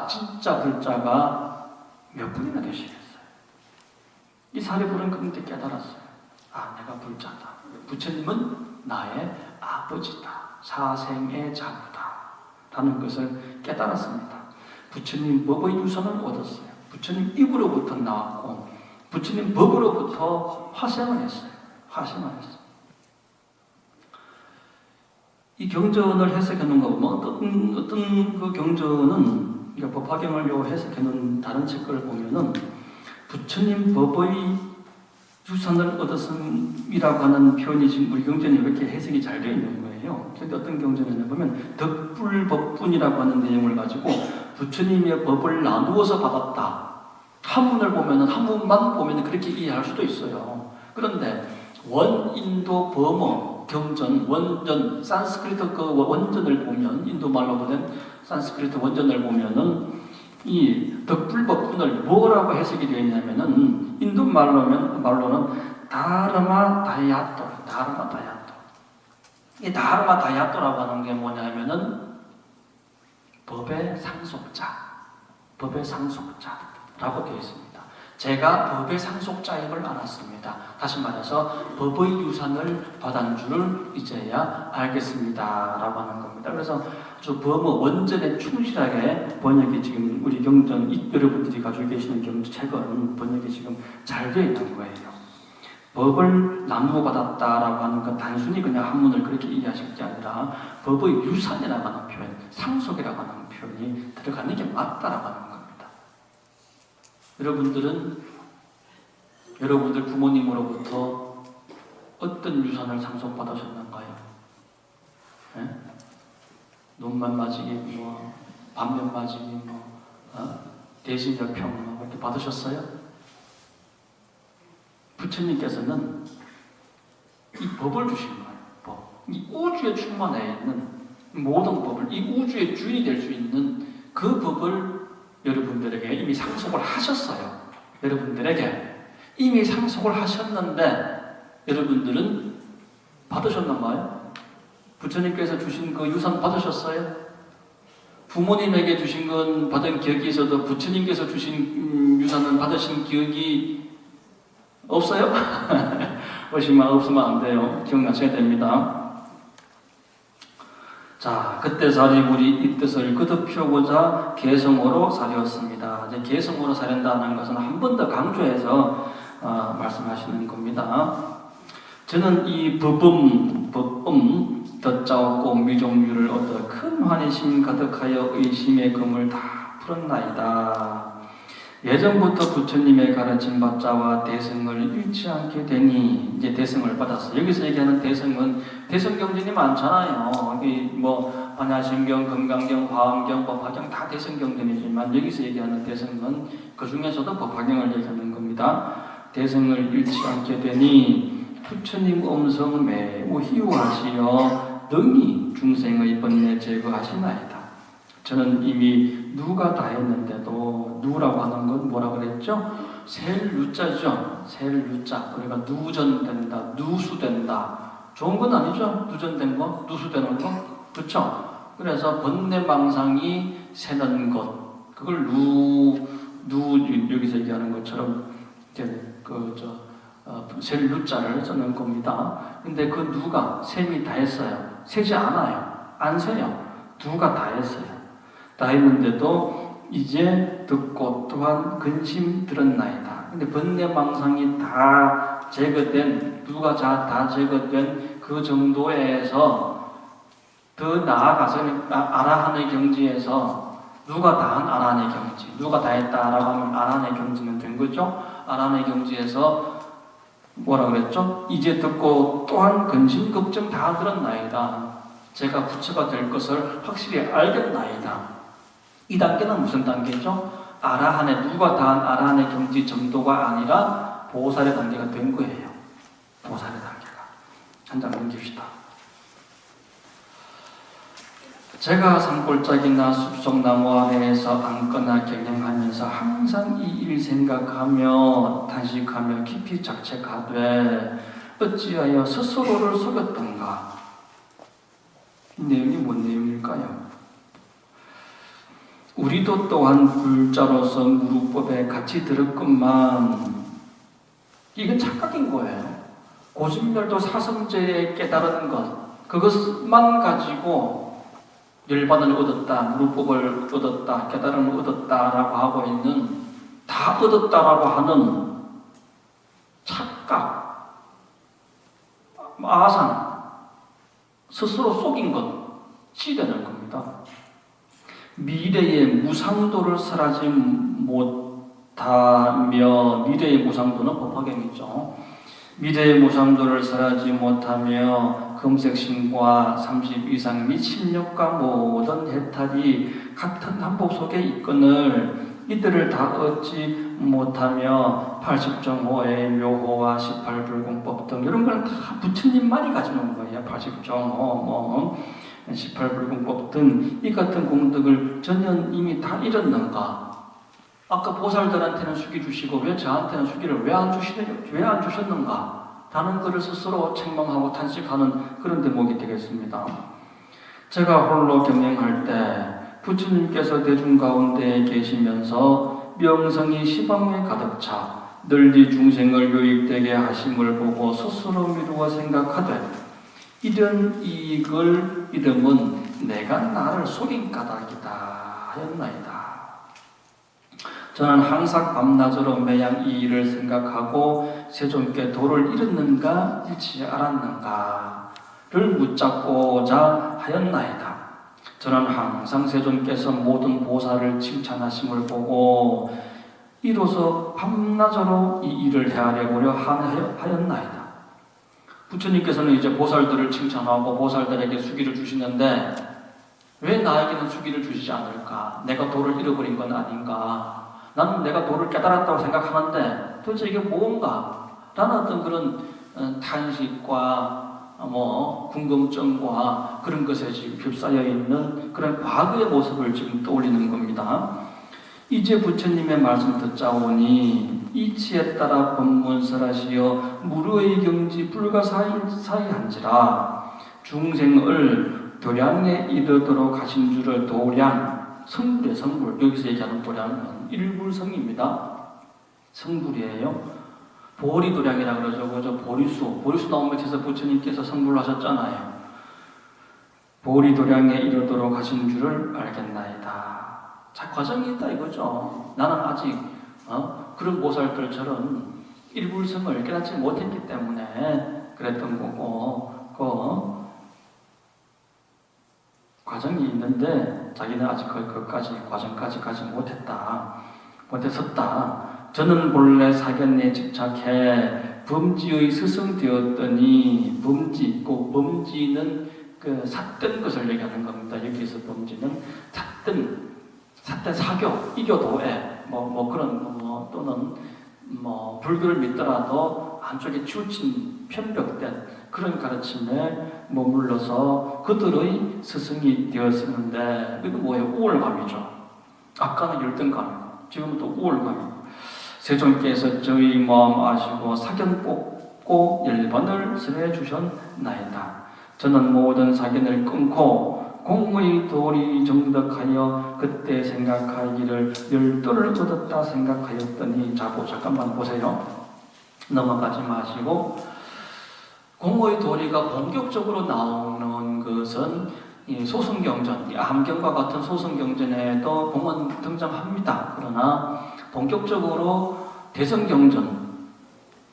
진짜 불자가 몇 분이나 되시겠어요? 이 사리불은 그런데 깨달았어요. 아, 내가 불자다. 부처님은 나의 아버지다. 사생의 자부다. 라는 것을 깨달았습니다. 부처님 법의 유산을 얻었어요. 부처님 입으로부터 나왔고 부처님 법으로부터 화생을 했어요. 이 경전을 해석해 놓은 거 보면 어떤 그 경전은 그러니까 법화경을 해석해 놓은 다른 책을 보면은 부처님 법의 유산을 얻었음이라고 하는 표현이 지금 우리 경전에 이렇게 해석이 잘 되어 있는 거예요. 그런데 어떤 경전에 보면 덕불법분이라고 하는 내용을 가지고 부처님의 법을 나누어서 받았다. 한문을 보면은 한문만 보면은 그렇게 이해할 수도 있어요. 그런데 원인도 범어 경전 원전 산스크리트 그 원전을 보면 인도 말로 된 산스크리트 원전을 보면은 이 덕불법분을 뭐라고 해석이 되어 있냐면은 인도 말로는 다르마 다야토. 이 다르마 다야토라고 하는 게 뭐냐면은 법의 상속자라고 되어 있습니다. 제가 법의 상속자임을 알았습니다. 다시 말해서 법의 유산을 받은 줄을 이제야 알겠습니다. 라고 하는 겁니다. 그래서 저 범어 원전에 충실하게 번역이 지금 우리 경전, 여러분들이 가지고 계시는 경전책은 번역이 지금 잘 되어 있는 거예요. 법을 나누어 받았다라고 하는 건 단순히 그냥 한문을 그렇게 이해하실 게 아니라 법의 유산이라고 하는 표현, 상속이라고 하는 표현이 들어가는 게 맞다라고 하는 겁니다. 여러분들 부모님으로부터 어떤 유산을 상속받으셨는가요? 네? 눈만 맞이기, 반면 맞이기, 대신여평 이렇게 받으셨어요? 부처님께서는 이 법을 주신 거예요. 이 우주에 충만해 있는 모든 법을, 이 우주의 주인이 될 수 있는 그 법을 여러분들에게 이미 상속을 하셨어요. 여러분들에게 이미 상속을 하셨는데 여러분들은 받으셨는가요? 부처님께서 주신 그 유산 받으셨어요? 부모님에게 주신 건 받은 기억이 있어도 부처님께서 주신 유산은 받으신 기억이 없어요? 없으면 안 돼요. 기억나셔야 됩니다. 자, 그때 사리불이 이 뜻을 거듭펴고자 개성어로 사려었습니다. 이제 개성어로 사련다는 것은 한 번 더 강조해서 말씀하시는 겁니다. 저는 이 법음, 덧자 없고 미종류를 얻어 큰 환희심 가득하여 의심의 금을 다 풀었나이다. 예전부터 부처님의 가르침 받자와 대승을 잃지 않게 되니 이제 대승을 받았어. 여기서 얘기하는 대승은 대승경전이 많잖아요. 여기 뭐 반야심경, 금강경, 화엄경, 법화경 다 대승경전이지만 여기서 얘기하는 대승은 그 중에서도 법화경을 얘기하는 겁니다. 대승을 잃지 않게 되니 부처님 음성은 매우 희우하시어 능히 중생의 번뇌 제거하시나이다. 저는 이미 누가 다 했는데도 누라고 하는 건 뭐라 그랬죠? 셀유자죠. 셀유자. 우리가 누전된다, 누수된다. 좋은 건 아니죠. 누전된 거, 누수되는 거, 그렇죠? 그래서 번뇌망상이 새는 것, 그걸 여기서 얘기하는 것처럼 이제 셀유자를 쓰는 겁니다. 근데 그 누가 셈이 다 했어요. 세지 않아요. 안 세요. 누가 다 했어요. 다 했는데도 이제 듣고 또한 근심 들었나이다. 근데 번뇌망상이 다 제거된, 누가 다 제거된 그 정도에서 더 나아가서 아라한의 경지에서 누가 다 한 아라한의 경지, 누가 다 했다라고 하면 아라한의 경지는 된 거죠. 아라한의 경지에서 뭐라 그랬죠? 이제 듣고 또한 근심 걱정 다 들었나이다. 제가 부처가 될 것을 확실히 알겠나이다. 이 단계는 무슨 단계죠? 아라한의, 누가 다한 아라한의 경지 정도가 아니라 보살의 단계가 된 거예요. 보살의 단계가. 한 장 넘깁시다. 제가 산골짜기나 숲속나무 아래에서 앉거나 경영하면서 항상 이 일 생각하며 단식하며 깊이 작책하되 어찌하여 스스로를 속였던가? 이 내용이 뭔 내용일까요? 우리도 또한 불자로서 무루법에 같이 들었건만 이건 착각인 거예요. 고진멸도 사성제에 깨달은 것, 그것만 가지고 열반을 얻었다, 무루법을 얻었다, 깨달음을 얻었다라고 하고 있는, 다 얻었다라고 하는 착각, 아상, 스스로 속인 것이 되는 겁니다. 미래의 무상도를 설하지 못하며, 미래의 무상도는 법화경이죠. 미래의 무상도를 설하지 못하며 금색신과 30 이상 및 16가 모든 해탈이 같은 한복 속에 있거늘 이들을 다 얻지 못하며 80정호의 묘호와 18불공법 등 이런 건 다 부처님만이 가지는 거예요. 80정호, 18불공법 등 이 같은 공덕을 전혀 이미 다 잃었는가? 아까 보살들한테는 수기 주시고 왜 저한테는 수기를 왜 안 주셨는가? 라는 것을 스스로 책망하고 탄식하는 그런 대목이 되겠습니다. 제가 홀로 경영할 때 부처님께서 대중 가운데 계시면서 명성이 시방에 가득 차 널리 중생을 유익되게 하심을 보고 스스로 미루어 생각하되 이런 이익을 이름은 내가 나를 속인 까닭이다 하였나이다. 저는 항상 밤낮으로 매양 이 일을 생각하고 세존께 도를 잃었는가 잃지 않았는가를 묻잡고자 하였나이다. 저는 항상 세존께서 모든 보살을 칭찬하심을 보고 이로써 밤낮으로 이 일을 헤아려보려 하였나이다. 부처님께서는 이제 보살들을 칭찬하고 보살들에게 수기를 주시는데 왜 나에게는 수기를 주시지 않을까? 내가 도를 잃어버린 건 아닌가? 나는 내가 도를 깨달았다고 생각하는데 도대체 이게 뭔가? 라는 어떤 그런 탄식과 궁금증과 그런 것에 지금 휩싸여 있는 그런 과거의 모습을 지금 떠올리는 겁니다. 이제 부처님의 말씀 듣자오니 이치에 따라 법문설하시어 무르의 경지 불가사의한지라 중생을 도량에 이르도록 하신 줄을 도량, 성불이에요. 성불. 여기서 얘기하는 도량은 일불성입니다. 성불이에요. 보리도량이라 그러죠. 그죠? 보리수 나온 밑에서 부처님께서 성불하셨잖아요. 보리도량에 이르도록 하신 줄을 알겠나이다. 자, 과정이 있다 이거죠. 나는 아직 그런 보살들처럼 일불성을 깨닫지 못했기 때문에 그랬던 거고 과정이 있는데 자기는 아직 거기까지 과정까지 가지 못했다. 못해 섰다. 저는 본래 사견에 집착해 범지의 스승되었더니 범지, 그 범지는 그 삿된 것을 얘기하는 겁니다. 여기서 범지는 삿된 사교, 이교도에 그런 또는 불교를 믿더라도 한쪽에 치우친 편벽된 그런 가르침에 머물러서 그들의 스승이 되었었는데 이건 뭐예요? 우월감이죠. 아까는 열등감이고 지금은 또 우월감이고 세존께서 저희 마음 아시고 사견 뽑고 1번을 선해 주셨나이다. 저는 모든 사견을 끊고 공의 도리 정덕하여 그때 생각하기를 열도를 얻었다 생각하였더니 잠깐만 보세요. 넘어가지 마시고 공의 도리가 본격적으로 나오는 것은 소승경전, 암경과 같은 소승경전에도 공은 등장합니다. 그러나 본격적으로 대성경전,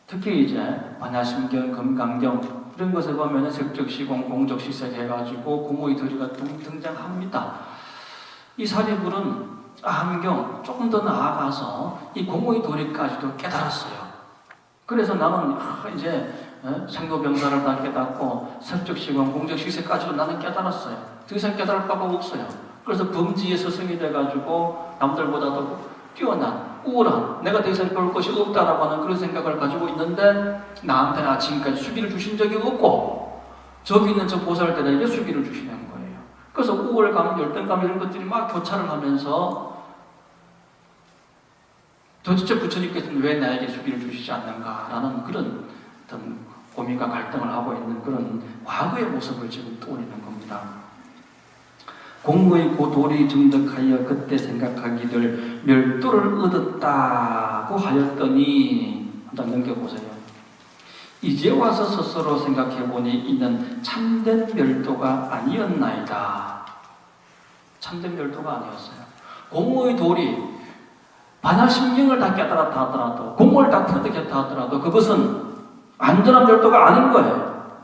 특히 이제 반야심경, 금강경 이런 것을 보면 색적시공, 공적시색 해가지고 공의 도리가 등장합니다. 이 사리불은 암경 조금 더 나아가서 이 공의 도리까지도 깨달았어요. 그래서 나는 이제 생로병사를 다 깨닫고 색적시공, 공적시색까지도 나는 깨달았어요. 더 이상 깨달을 바가 없어요. 그래서 범지의 스승이 돼가지고 남들보다도 뛰어난 우월한 내가 더 이상 배울 것이 없다라고 하는 그런 생각을 가지고 있는데 나한테는 지금까지 수기를 주신 적이 없고 저기 있는 저 보살들에게 수기를 주시는 거예요. 그래서 우월감, 열등감 이런 것들이 막 교차를 하면서 도대체 부처님께서는 왜 나에게 수기를 주시지 않는가라는 그런 어떤 고민과 갈등을 하고 있는 그런 과거의 모습을 지금 떠올리는 겁니다. 공의 고도리 정덕하여 그때 생각하기를 멸도를 얻었다고 하였더니 한번 넘겨보세요. 이제 와서 스스로 생각해보니 이는 참된 멸도가 아니었나이다. 참된 멸도가 아니었어요. 공의 도리 반야심경을 다 깨달았다 하더라도 공을 다 터득했다 하더라도 그것은 완전한 멸도가 아닌 거예요.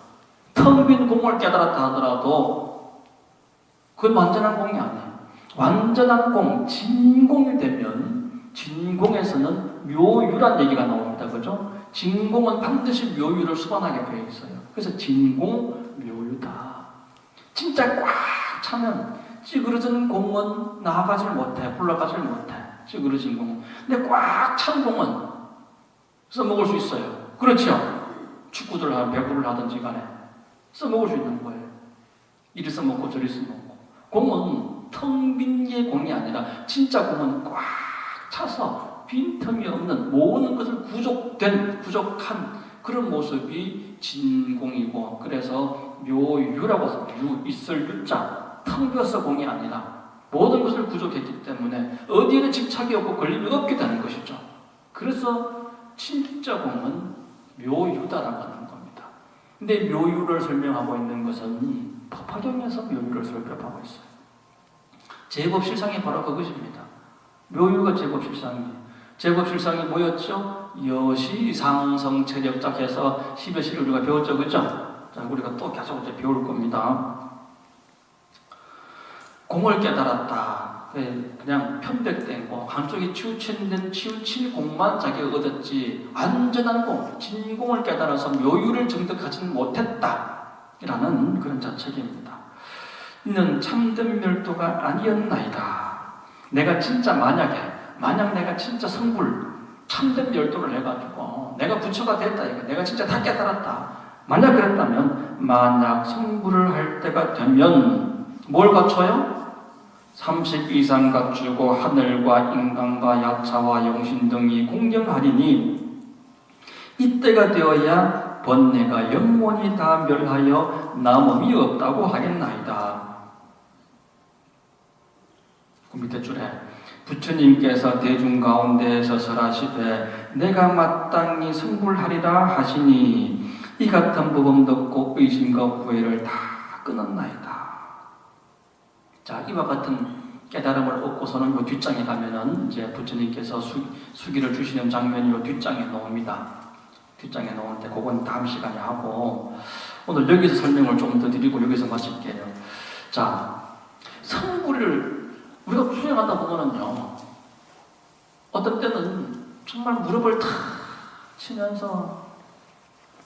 텅 빈 공을 깨달았다 하더라도 그건 완전한 공이 아니에요. 완전한 공, 진공이 되면 진공에서는 묘유란 얘기가 나옵니다. 그죠? 진공은 반드시 묘유를 수반하게 되어 있어요. 그래서 진공, 묘유다. 진짜 꽉 차면 찌그러진 공은 나아가질 못해. 불러가질 못해. 찌그러진 공은. 근데 꽉 찬 공은 써먹을 수 있어요. 그렇죠? 축구들 하든 배구를 하든지 간에 써먹을 수 있는 거예요. 이리 써먹고 저리 써먹고. 공은 텅 빈 게 공이 아니라 진짜 공은 꽉 차서 빈틈이 없는 모든 것을 부족한 그런 모습이 진공이고 그래서 묘유라고 해서 있을 유자 텅 비어서 공이 아니라 모든 것을 부족했기 때문에 어디에는 집착이 없고 걸림이 없게 되는 것이죠. 그래서 진짜 공은 묘유다라고 하는 겁니다. 근데 묘유를 설명하고 있는 것은 법화경에서 묘유를 설명하고 있어요. 제법실상이 바로 그것입니다. 묘유가 제법실상이에요. 제법실상이 뭐였죠? 여시상성체력작 해서 10여 시를 우리가 배웠죠. 그죠? 자, 우리가 또 계속 이제 배울 겁니다. 공을 깨달았다. 그냥 편백된 공, 한쪽에 치우친 공만 자기가 얻었지 완전한 공, 진공을 깨달아서 묘유를 정득하지는 못했다. 라는 그런 자책입니다. 이는 참된 멸도가 아니었나이다. 내가 진짜 만약 내가 진짜 성불, 참된 멸도를 해가지고 내가 부처가 됐다. 내가 진짜 다 깨달았다. 만약 그랬다면 만약 성불을 할 때가 되면 뭘 갖춰요? 30 이상 갖추고 하늘과 인간과 약사와 영신 등이 공경하리니 이때가 되어야 번뇌가 영원히 다 멸하여 남음이 없다고 하겠나이다. 그 밑에 줄에 부처님께서 대중 가운데에서 설하시되 내가 마땅히 성불하리라 하시니 이 같은 법음 듣고 의심과 구애를 다 끊었나이다. 자, 이와 같은 깨달음을 얻고서는 이 뒷장에 가면은 이제 부처님께서 수기를 주시는 장면이 이 뒷장에 나옵니다. 뒷장에 나오는데 그건 다음 시간에 하고 오늘 여기서 설명을 좀 더 드리고 여기서 마칠게요. 자, 성불을 우리가 수행하다 보면은요 어떤 때는 정말 무릎을 탁 치면서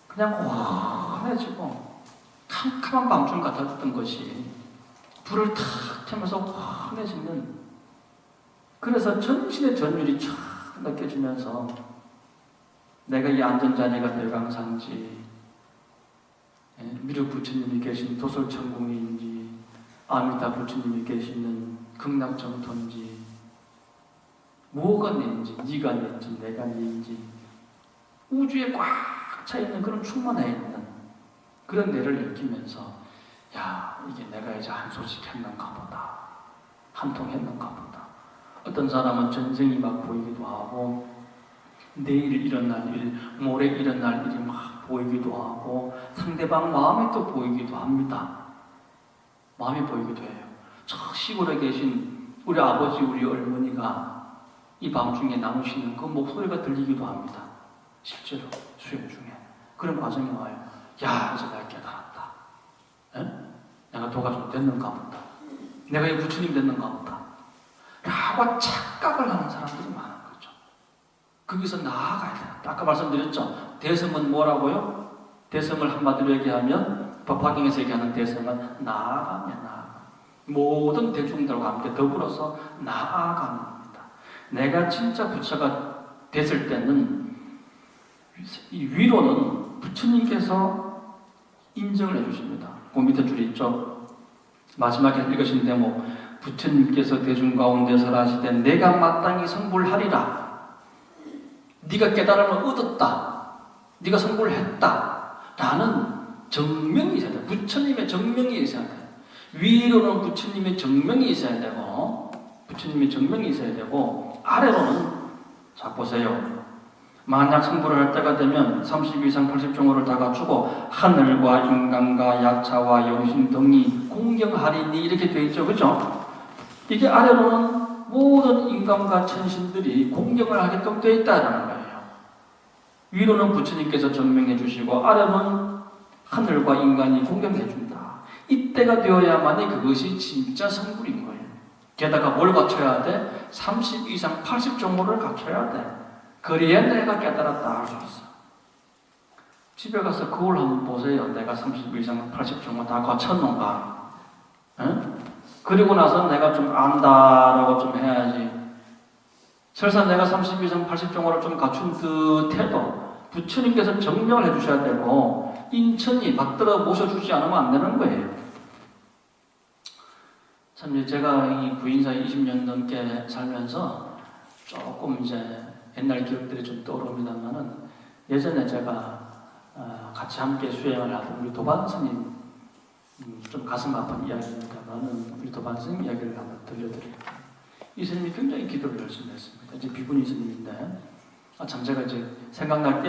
그냥 환해지고 캄캄한 밤중 같았던 것이 불을 탁 켜면서 환해지는, 그래서 전신의 전율이 쫙 느껴지면서 내가 이 안전자리가 대강산지, 미륵 부처님이 계신 도솔천공인지, 아미타 부처님이 계시는 극락정토인지, 뭐가 내인지, 네가 내인지, 내가 내인지, 우주에 꽉 차있는 그런 충만해 있는 그런 내를 느끼면서, 야, 이게 내가 이제 한 소식 했는가 보다, 한 통 했는가 보다. 어떤 사람은 전생이 막 보이기도 하고, 내일 일어날 일, 모레 일어날 일이 막 보이기도 하고, 상대방 마음이 또 보이기도 합니다. 마음이 보이기도 해요. 저 시골에 계신 우리 아버지, 우리 어머니가 이 밤중에 나오시는 그 목소리가 들리기도 합니다. 실제로 수영 중에 그런 과정이 와요. 야, 이제 내가 깨달았다. 에? 내가 도가 좀 됐는가 보다. 내가 이 부처님 됐는가 보다. 라고 착각을 하는 사람들이 많은 거죠. 거기서 나아가야 돼요. 아까 말씀드렸죠. 대성은 뭐라고요? 대성을 한마디로 얘기하면, 법화경에서 얘기하는 대성은 나아가면 모든 대중들과 함께 더불어서 나아가는 겁니다. 내가 진짜 부처가 됐을 때는 이 위로는 부처님께서 인정을 해주십니다. 그 밑에 줄이 있죠. 마지막에 읽으신 대목, 부처님께서 대중 가운데 설하시되 내가 마땅히 성불하리라. 네가 깨달음을 얻었다, 네가 성불을 했다 라는 정명이 있어야 돼. 부처님의 정명이 있어야 돼. 위로는 부처님의 정명이 있어야 되고, 부처님의 정명이 있어야 되고, 아래로는, 자 보세요. 만약 성불을 할 때가 되면 30 이상 80종호를 다 갖추고 하늘과 인간과 약차와 영신 등이 공경하리니, 이렇게 되어 있죠. 그죠? 이게 아래로는 모든 인간과 천신들이 공경을 하게끔 되어 있다는 거예요. 위로는 부처님께서 증명해 주시고, 아래로는 하늘과 인간이 공경해 준다. 이때가 되어야만이 그것이 진짜 성불인 거예요. 게다가 뭘 갖춰야 돼? 30 이상 80종호를 갖춰야 돼. 그래야 내가 깨달았다 할 수 있어. 집에 가서 거울 한번 보세요. 내가 30 이상 80종호 다 갖췄는가? 응? 그리고 나서 내가 좀 안다라고 좀 해야지. 설사 내가 30 이상 80종호를 좀 갖춘 듯 해도 부처님께서 정명을 해주셔야 되고, 인천이 받들어 모셔주지 않으면 안 되는 거예요. 참, 제가 이 구인사에 20년 넘게 살면서 조금 이제 옛날 기억들이 좀 떠오릅니다만은, 예전에 제가 같이 함께 수행을 하던 우리 도반 스님, 좀 가슴 아픈 이야기입니다만은 우리 도반 스님 이야기를 한번 들려드릴게요. 이 스님이 굉장히 기도를 열심히 했습니다. 이제 비구니 스님인데, 참 제가 이제 생각날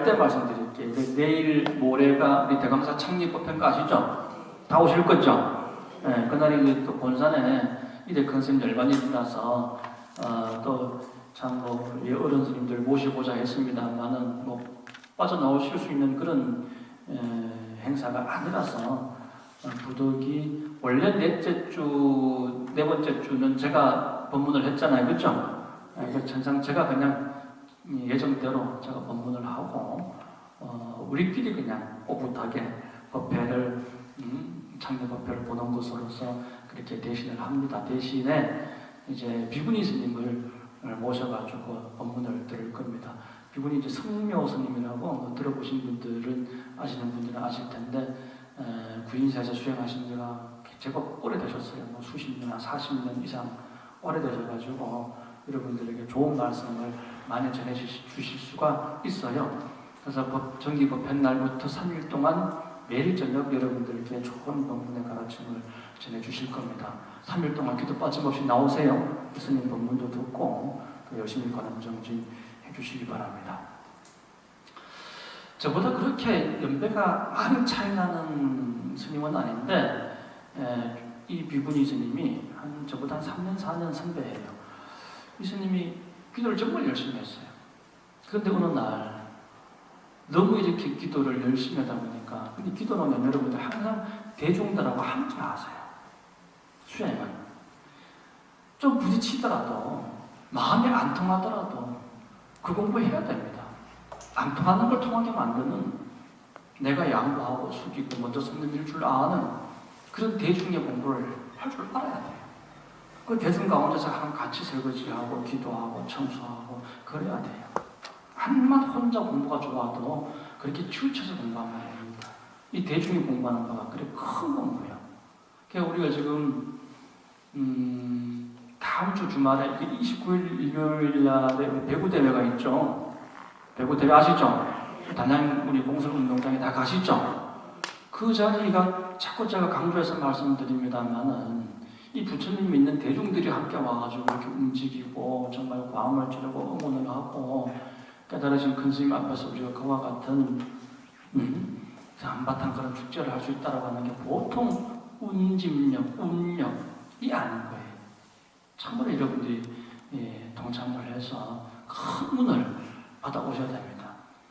때 말씀드릴게요. 내일 모레가 우리 대강사 창립법회가 아시죠? 다 오실 거죠? 네, 그날이 또 본산에 이대 큰 스님 열반이 일어나서 또 참 뭐 어른 스님들 모시고자 했습니다만은 뭐 빠져나오실 수 있는 그런 행사가 아니라서 부득이 원래 네 번째 주는 제가 법문을 했잖아요. 그렇죠? 천상 제가 그냥 예정대로 제가 법문을 하고 우리끼리 그냥 오붓하게 법회를 창립법회를 보는 것으로서 그렇게 대신을 합니다. 대신에 이제 비구니 스님을 모셔가지고 법문을 들을 겁니다. 비구니 이제 성묘 스님이라고 들어보신 분들은 아시는 분들은 아실 텐데, 구인사에서 수행하신 지가 제법 오래되셨어요. 뭐 수십 년, 40년 이상 오래되셔가지고 여러분들에게 좋은 말씀을 많이 전해주실 수가 있어요. 그래서 정기법회 날부터 3일 동안 매일 저녁 여러분들께 좋은 법문의 가르침을 전해주실 겁니다. 3일 동안 기도 빠짐없이 나오세요. 스님 법문도 듣고 또 열심히 관음 정진 해주시기 바랍니다. 저보다 그렇게 연배가 많이 차이나는 스님은 아닌데, 이 비구니 스님이 저보다 한 3년, 4년 선배예요. 이 스님이 기도를 정말 열심히 했어요. 그런데 어느 날 너무 이렇게 기도를 열심히 하다 보니까, 근데 기도는 여러분들 항상 대중들하고 함께 하세요. 수행은 좀 부딪히더라도 마음에 안 통하더라도 그 공부해야 됩니다. 안 통하는 걸 통하게 만드는 내가 양보하고 숙이고 먼저 손님일 줄 아는 그런 대중의 공부를 할 줄 알아야 돼요. 그 대중 가운데서 같이 설거지하고 기도하고 청소하고 그래야 돼요. 한만 혼자 공부가 좋아도 그렇게 치우쳐서 공부하면 됩니다. 이 대중이 공부하는 거가 그렇게 큰 공부예요. 그러니까 우리가 지금 다음 주 주말에 29일 일요일 날에 배구대회가 있죠. 배구대회 아시죠? 단양 우리 공설운동장에 다 가시죠? 그 자리가 자꾸 제가 강조해서 말씀드립니다만은 이 부처님 믿는 대중들이 함께 와가지고 이렇게 움직이고 정말 과음을 지르고 응원을 하고 깨달으신 큰 스님 앞에서 우리가 그와 같은 한바탕 그런 축제를 할 수 있다고 하는 게 보통 운집력, 운력이 아닌 거예요. 참으로 여러분들이 동참을 해서 큰 운을 받아오셔야 됩니다.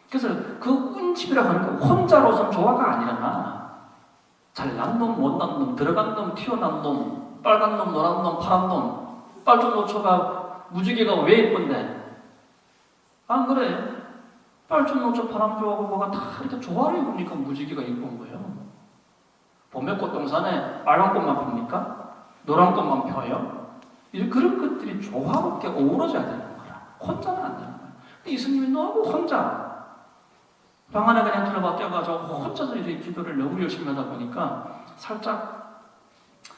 그래서 그 운집이라고 하는 건 혼자로서는 조화가 아니라 잘난 놈, 못난 놈, 들어간 놈, 튀어난 놈, 빨간 놈, 노란 놈, 파란 놈, 빨주노초가 무지개가 왜 예쁜데? 안 그래? 빨주노초, 파란조하고 뭐가 다 이렇게 조화를 이루니까 무지개가 예쁜 거예요. 봄의 꽃동산에 빨간 꽃만 핍니까? 노란 꽃만 펴요? 그런 것들이 조화롭게 어우러져야 되는 거라. 혼자는 안 되는 거야. 근데 이 스님이 너무 혼자 방 안에 그냥 들어박혀가지고 혼자서 이렇게 기도를 너무 열심히 하다 보니까 살짝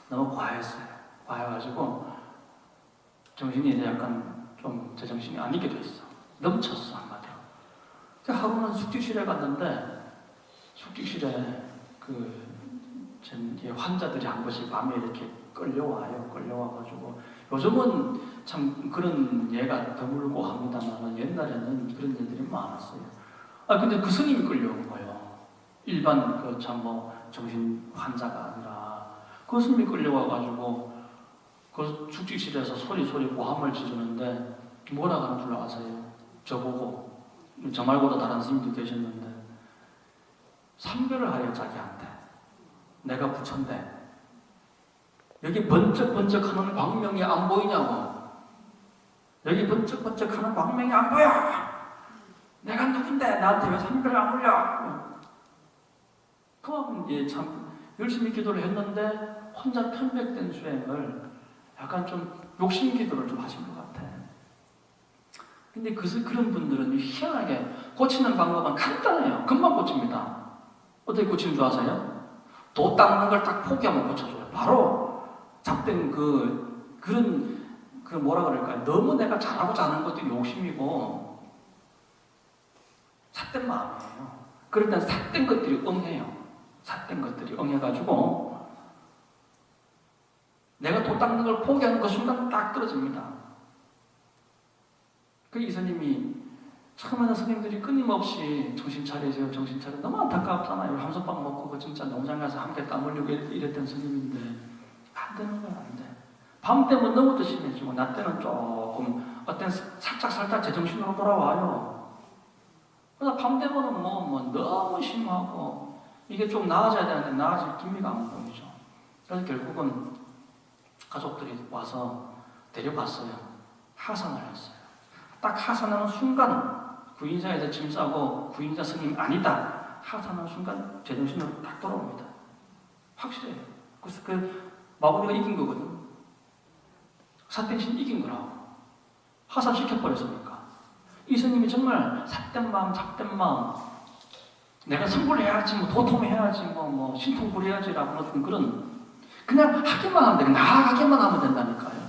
너무 과했어요. 과해가지고 정신이 이제 약간 좀 제정신이 아니게 됐어. 넘쳤어 한마디로. 하루는 숙직실에 갔는데 숙직실에 환자들이 한 번씩 밤에 이렇게 끌려와요. 끌려와가지고 요즘은 참 그런 예가 드물고 합니다만 옛날에는 그런 일들이 많았어요. 근데 그 스님이 끌려온 거예요. 일반 정신 환자가 아니라 그 스님이 끌려와가지고 그 축직실에서 소리 고함을 지르는데 뭐라 하는 줄 아세요? 저보고 저 말고도 다른 스님도 계셨는데 삼별을 하려 자기한테 내가 부처인데 여기 번쩍번쩍하는 광명이 안 보이냐고. 여기 번쩍번쩍하는 광명이 안 보여. 내가 누군데 나한테 왜 삼별을 안 올려? 그만큼 참 열심히 기도를 했는데 혼자 편백된 수행을 약간 좀 욕심 기도를 좀 하신 것 같아. 근데 그런 분들은 희한하게 고치는 방법은 간단해요. 금방 고칩니다. 어떻게 고치는 줄 아세요? 도 닦는 걸 딱 포기하면 고쳐줘요. 바로 잡된 그런 뭐라 그럴까요? 너무 내가 잘하고자 하는 것도 욕심이고 삿된 마음이에요. 그럴 땐 삿된 것들이 응해요. 삿된 것들이 응해가지고 내가 도 닦는 걸 포기하는 그 순간 딱 떨어집니다. 그 이사님이 처음에는 스님들이 끊임없이 정신 차리세요, 정신 차려. 너무 안타깝잖아요. 함선빵 먹고 그 진짜 농장 가서 함께 땀 흘리고 이랬던 스님인데 안 되는 건 안 돼. 밤 때면 너무 더 심해지고 낮 때는 조금 어떤 살짝 제정신으로 돌아와요. 그래서 밤 되면은 뭐 너무 심하고 이게 좀 나아져야 되는데 나아질 기미가 안 보이죠. 그래서 결국은 가족들이 와서 데려갔어요. 하산을 했어요. 딱 하산하는 순간 구인사에서 짐 싸고 구인사 스님 아니다. 하산하는 순간 제정신으로 딱 돌아옵니다. 확실해요. 그래서 마구니가 이긴 거거든. 사땡신 이긴 거라고. 하산시켜버렸으니까. 이 스님이 정말 삿된 마음, 잡된 마음, 내가 성불해야지, 도통해야지, 신통 부려야지라고 하는 그냥 하기만 하면 돼. 나아가기만 하면 된다니까요.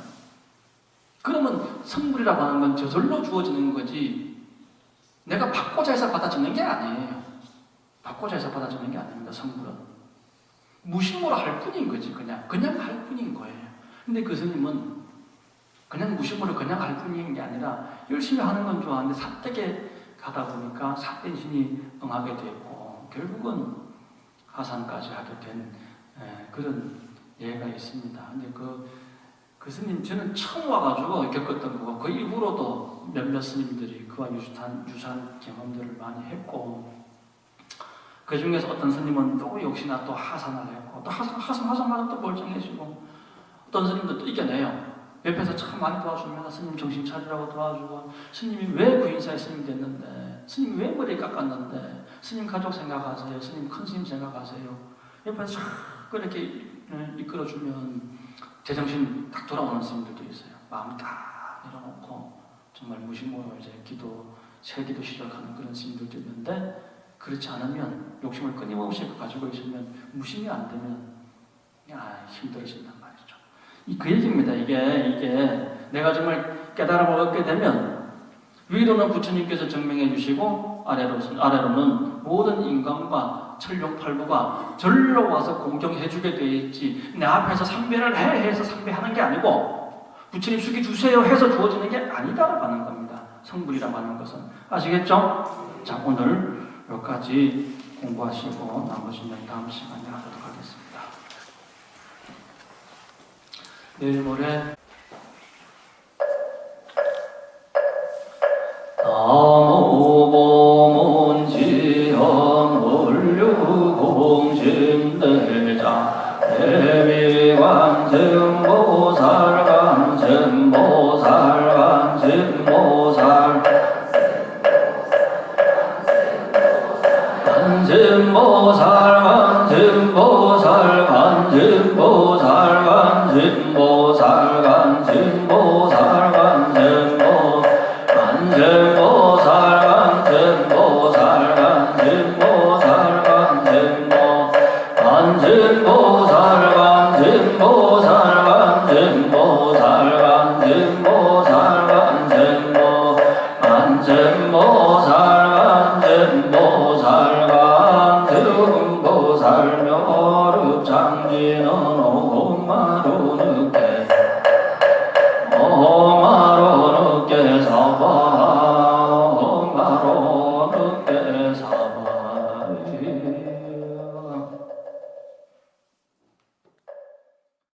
그러면 성불이라고 하는 건 저절로 주어지는 거지, 내가 받고자 해서 받아지는 게 아니에요. 받고자 해서 받아지는 게 아닙니다, 성불은. 무심으로 할 뿐인 거지, 그냥 할 뿐인 거예요. 근데 그 스님은 그냥 무심으로 그냥 할 뿐인 게 아니라 열심히 하는 건 좋아하는데 삿되게 가다 보니까 삿된 신이 응하게 되고 결국은 하산까지 하게 된 그런 예가 있습니다. 근데 그 스님 저는 처음 와가지고 겪었던 거고 그 이후로도 몇몇 스님들이 그와 유사한 경험들을 많이 했고 그 중에서 어떤 스님은 또 역시나 또 하산을 했고 또 하산하자마자 또 멀쩡해지고 어떤 스님도 또 이겨내요. 옆에서 참 많이 도와주면 스님 정신 차리라고 도와주고, 스님이 왜 구인사의 스님 됐는데, 스님이 왜 머리 깎았는데, 스님 가족 생각하세요, 스님 큰 스님 생각하세요. 옆에서 자꾸 이렇게 이끌어주면 제정신 딱 돌아오는 스님들도 있어요. 마음 딱 내려놓고 정말 무심으로 이제 기도, 새 기도 시작하는 그런 스님들도 있는데, 그렇지 않으면 욕심을 끊임없이 가지고 있으면 무심이 안 되면 힘들어진단 말이죠. 그 얘기입니다. 이게 내가 정말 깨달음을 얻게 되면 위로는 부처님께서 증명해 주시고 아래로는 모든 인간과 천룡팔부가 절로 와서 공경해 주게 되어 있지, 내 앞에서 상배를 해서 상배하는 게 아니고 부처님 숙이 주세요 해서 주어지는 게 아니다라고 하는 겁니다. 성불이라고 하는 것은. 아시겠죠? 자, 오늘 여기까지 공부하시고 나머지는 다음 시간에 하도록 하겠습니다. 내일 모레 나무보문지형 원류공심대자 대비관sem보살 관sem보살